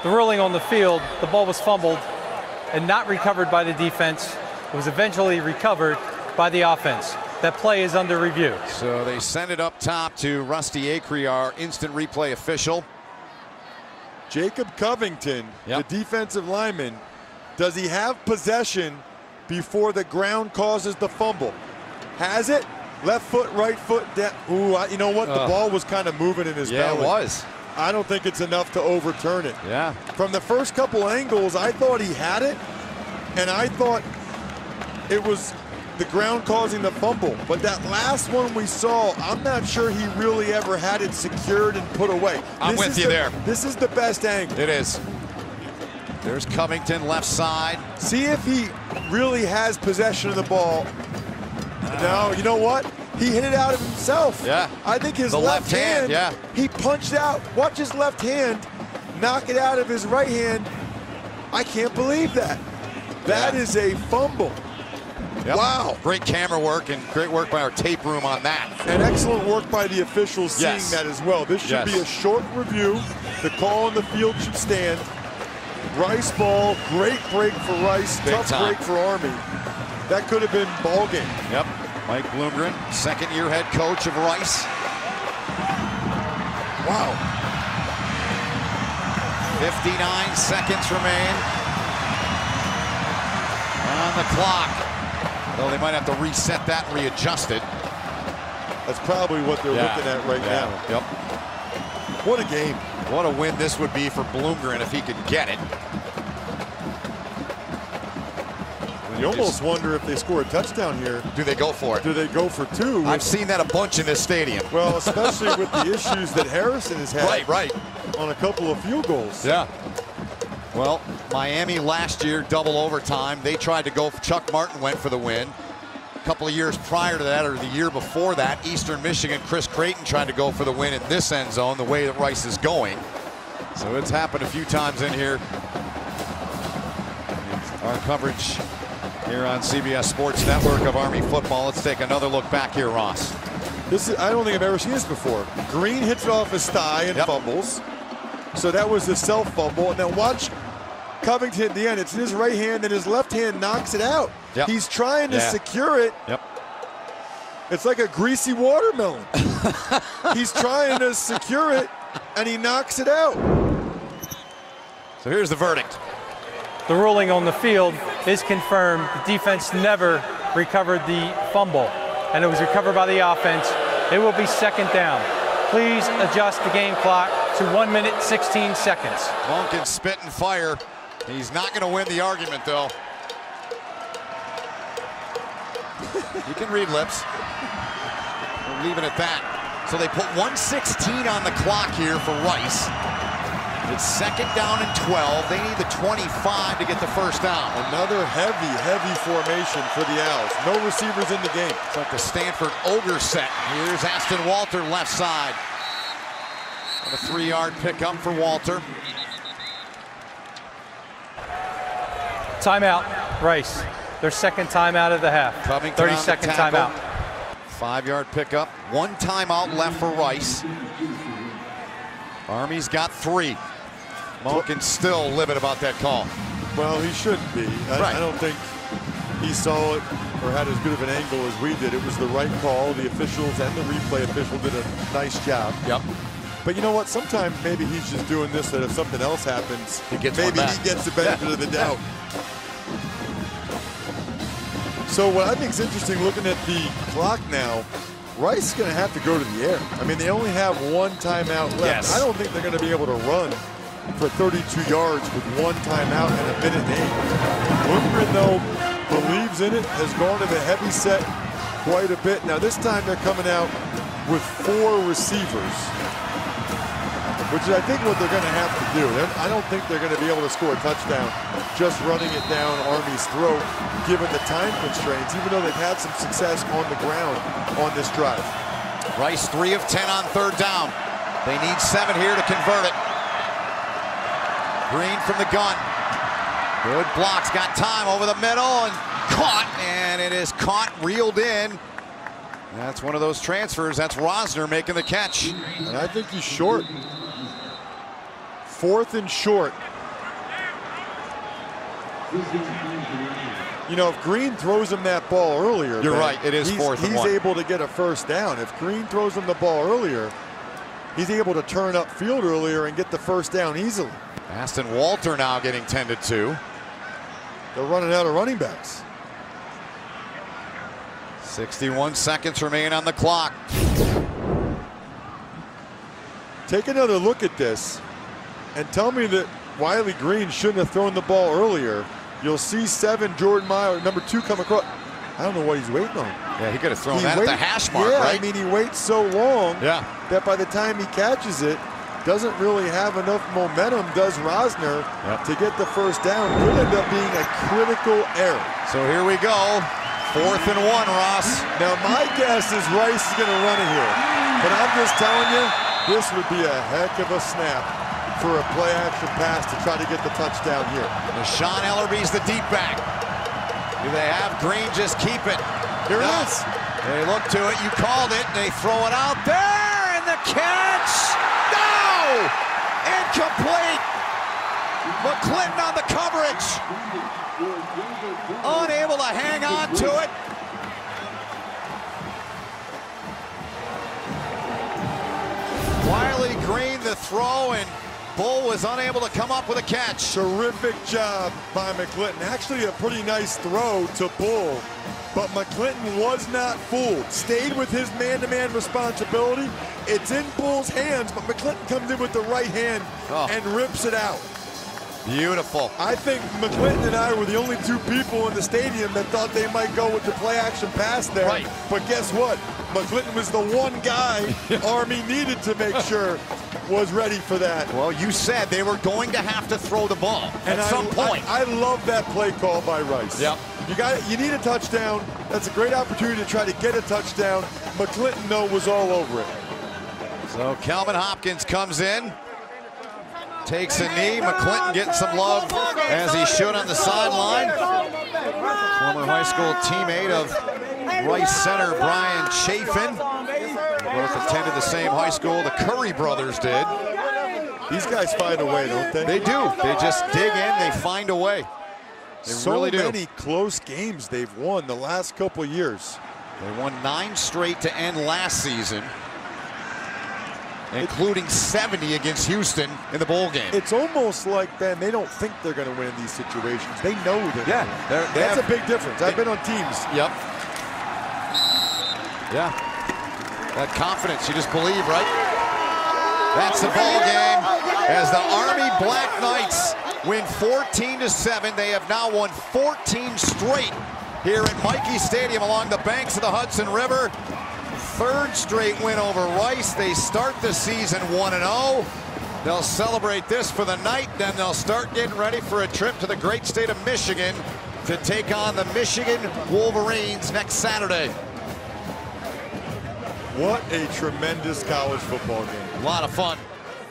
The ruling on the field, the ball was fumbled and not recovered by the defense. It was eventually recovered by the offense. That play is under review. So they send it up top to Rusty Acree, our instant replay official. Jacob Covington, the defensive lineman, does he have possession before the ground causes the fumble? Has it? Left foot, right foot. Ooh, you know what? The ball was kind of moving in his belly. Yeah, it was. I don't think it's enough to overturn it. Yeah. From the first couple angles, I thought he had it, and I thought it was the ground causing the fumble. But that last one we saw, I'm not sure he really ever had it secured and put away. I'm with you there. This is the best angle. It is. There's Covington, left side. See if he really has possession of the ball. No, you know what? He hit it out of himself. Yeah. I think his the left hand, yeah. He punched out. Watch his left hand knock it out of his right hand. I can't believe that. That is a fumble. Yep. Wow. Great camera work and great work by our tape room on that. And excellent work by the officials seeing that as well. This should be a short review. The call on the field should stand. Rice ball, great break for Rice, tough break for Army. That could have been ball game. Yep. Mike Bloomgren, second-year head coach of Rice. Wow. 59 seconds remain on the clock. Though they might have to reset that and readjust it. That's probably what they're looking at right now. Yep. What a game. What a win this would be for Bloomgren if he could get it. You almost wonder if they score a touchdown here. Do they go for it? Do they go for 2? I've seen that a bunch in this stadium. Well, especially with the issues that Harrison has had on a couple of field goals. Yeah. Well, Miami last year, double overtime. They tried to go. Chuck Martin went for the win. A couple of years prior to that, or the year before that, Eastern Michigan, Chris Creighton tried to go for the win in this end zone, the way that Rice is going. So it's happened a few times in here. Our coverage here on CBS Sports Network of Army football. Let's take another look back here, Ross. I don't think I've ever seen this before. Green hits it off his thigh and fumbles. So that was a self-fumble. And then watch Covington at the end. It's in his right hand, and his left hand knocks it out. He's trying to secure it. It's like a greasy watermelon. He's trying to secure it, and he knocks it out. So here's the verdict. The ruling on the field is confirmed. The defense never recovered the fumble, and it was recovered by the offense. It will be second down. Please adjust the game clock to 1 minute, 16 seconds. Monken spit and fire. He's not going to win the argument, though. You can read lips. We're leaving it at that. So they put 1:16 on the clock here for Rice. It's second down and 12. They need the 25 to get the first down. Another heavy formation for the Owls. No receivers in the game. It's like the Stanford Ogre set. Here's Aston Walter left side. A 3-yard pickup for Walter. Timeout, Rice. Their second timeout of the half. 30-second timeout. 5-yard pickup. 1 timeout left for Rice. Army's got 3. Monken still livid about that call. Well, he shouldn't be. I don't think he saw it or had as good of an angle as we did. It was the right call. The officials and the replay official did a nice job. But you know what? Sometimes maybe he's just doing this, that if something else happens, maybe he gets the benefit of the doubt. So what I think is interesting, looking at the clock now, Rice is going to have to go to the air. I mean, they only have 1 timeout left. I don't think they're going to be able to run for 32 yards with 1 timeout and 1 minute 8. Lundgren, though, believes in it, has gone to the heavy set quite a bit. Now, this time they're coming out with 4 receivers, which is, I think, what they're going to have to do. I don't think they're going to be able to score a touchdown just running it down Army's throat, given the time constraints, even though they've had some success on the ground on this drive. Rice 3 of 10 on 3rd down. They need 7 here to convert it. Green from the gun. Good blocks, got time over the middle and caught, and it is caught, reeled in. That's one of those transfers. That's Rosner making the catch. And I think he's short. 4th and short. You know, if Green throws him that ball earlier, you're right, it is 4th and 1. He's able to get a first down. If Green throws him the ball earlier, he's able to turn up field earlier and get the first down easily. Aston Walter now getting tended to. They're running out of running backs. 61 seconds remain on the clock. Take another look at this and tell me that Wiley Green shouldn't have thrown the ball earlier. You'll see 7, Jordan Meyer, number 2, come across. I don't know what he's waiting on. Yeah, he could have thrown that at the hash mark, right? I mean, he waits so long that by the time he catches it, doesn't really have enough momentum, does Rosner, to get the first down. Could end up being a critical error. So here we go. 4th and 1, Ross. Now, my guess is Rice is going to run it here. But I'm just telling you, this would be a heck of a snap for a play-action pass to try to get the touchdown here. Sean Ellerby's the deep back. Do they have Green just keep it? Here it is. They look to it. You called it. They throw it out there, and the catch. No! Incomplete. McClinton on the coverage. Unable to hang on to it. Wiley Green the throw, and Bull was unable to come up with a catch. Terrific job by McClinton. Actually a pretty nice throw to Bull, but McClinton was not fooled. Stayed with his man-to-man responsibility. It's in Bull's hands, but McClinton comes in with the right hand and rips it out. Beautiful. I think McClinton and I were the only 2 people in the stadium that thought they might go with the play-action pass there. Right. But guess what? McClinton was the one guy Army needed to make sure was ready for that. Well, you said they were going to have to throw the ball at some point. I love that play call by Rice. Yep. You need a touchdown. That's a great opportunity to try to get a touchdown. McClinton, though, was all over it. So Calvin Hopkins comes in, takes a knee. McClinton getting some love as he should on the sideline. Former high school teammate of Rice center Brian Chafin. Both attended the same high school. The Curry brothers did. These guys find a way, don't they? They do. They just dig in. They find a way. They really do. So many close games they've won the last couple of years. They won 9 straight to end last season, including 70 against Houston in the bowl game. It's almost like, Ben, they don't think they're going to win in these situations. They know that. Yeah, that's a big difference. I've been on teams. Yep. Yeah. That confidence, you just believe, right? That's the ball game as the Army Black Knights win 14-7. They have now won 14 straight here at Michie Stadium along the banks of the Hudson River. 3rd straight win over Rice. They start the season 1-0. They'll celebrate this for the night, then they'll start getting ready for a trip to the great state of Michigan to take on the Michigan Wolverines next Saturday. What a tremendous college football game. A lot of fun.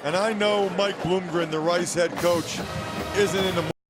And I know Mike Bloomgren, the Rice head coach, isn't in the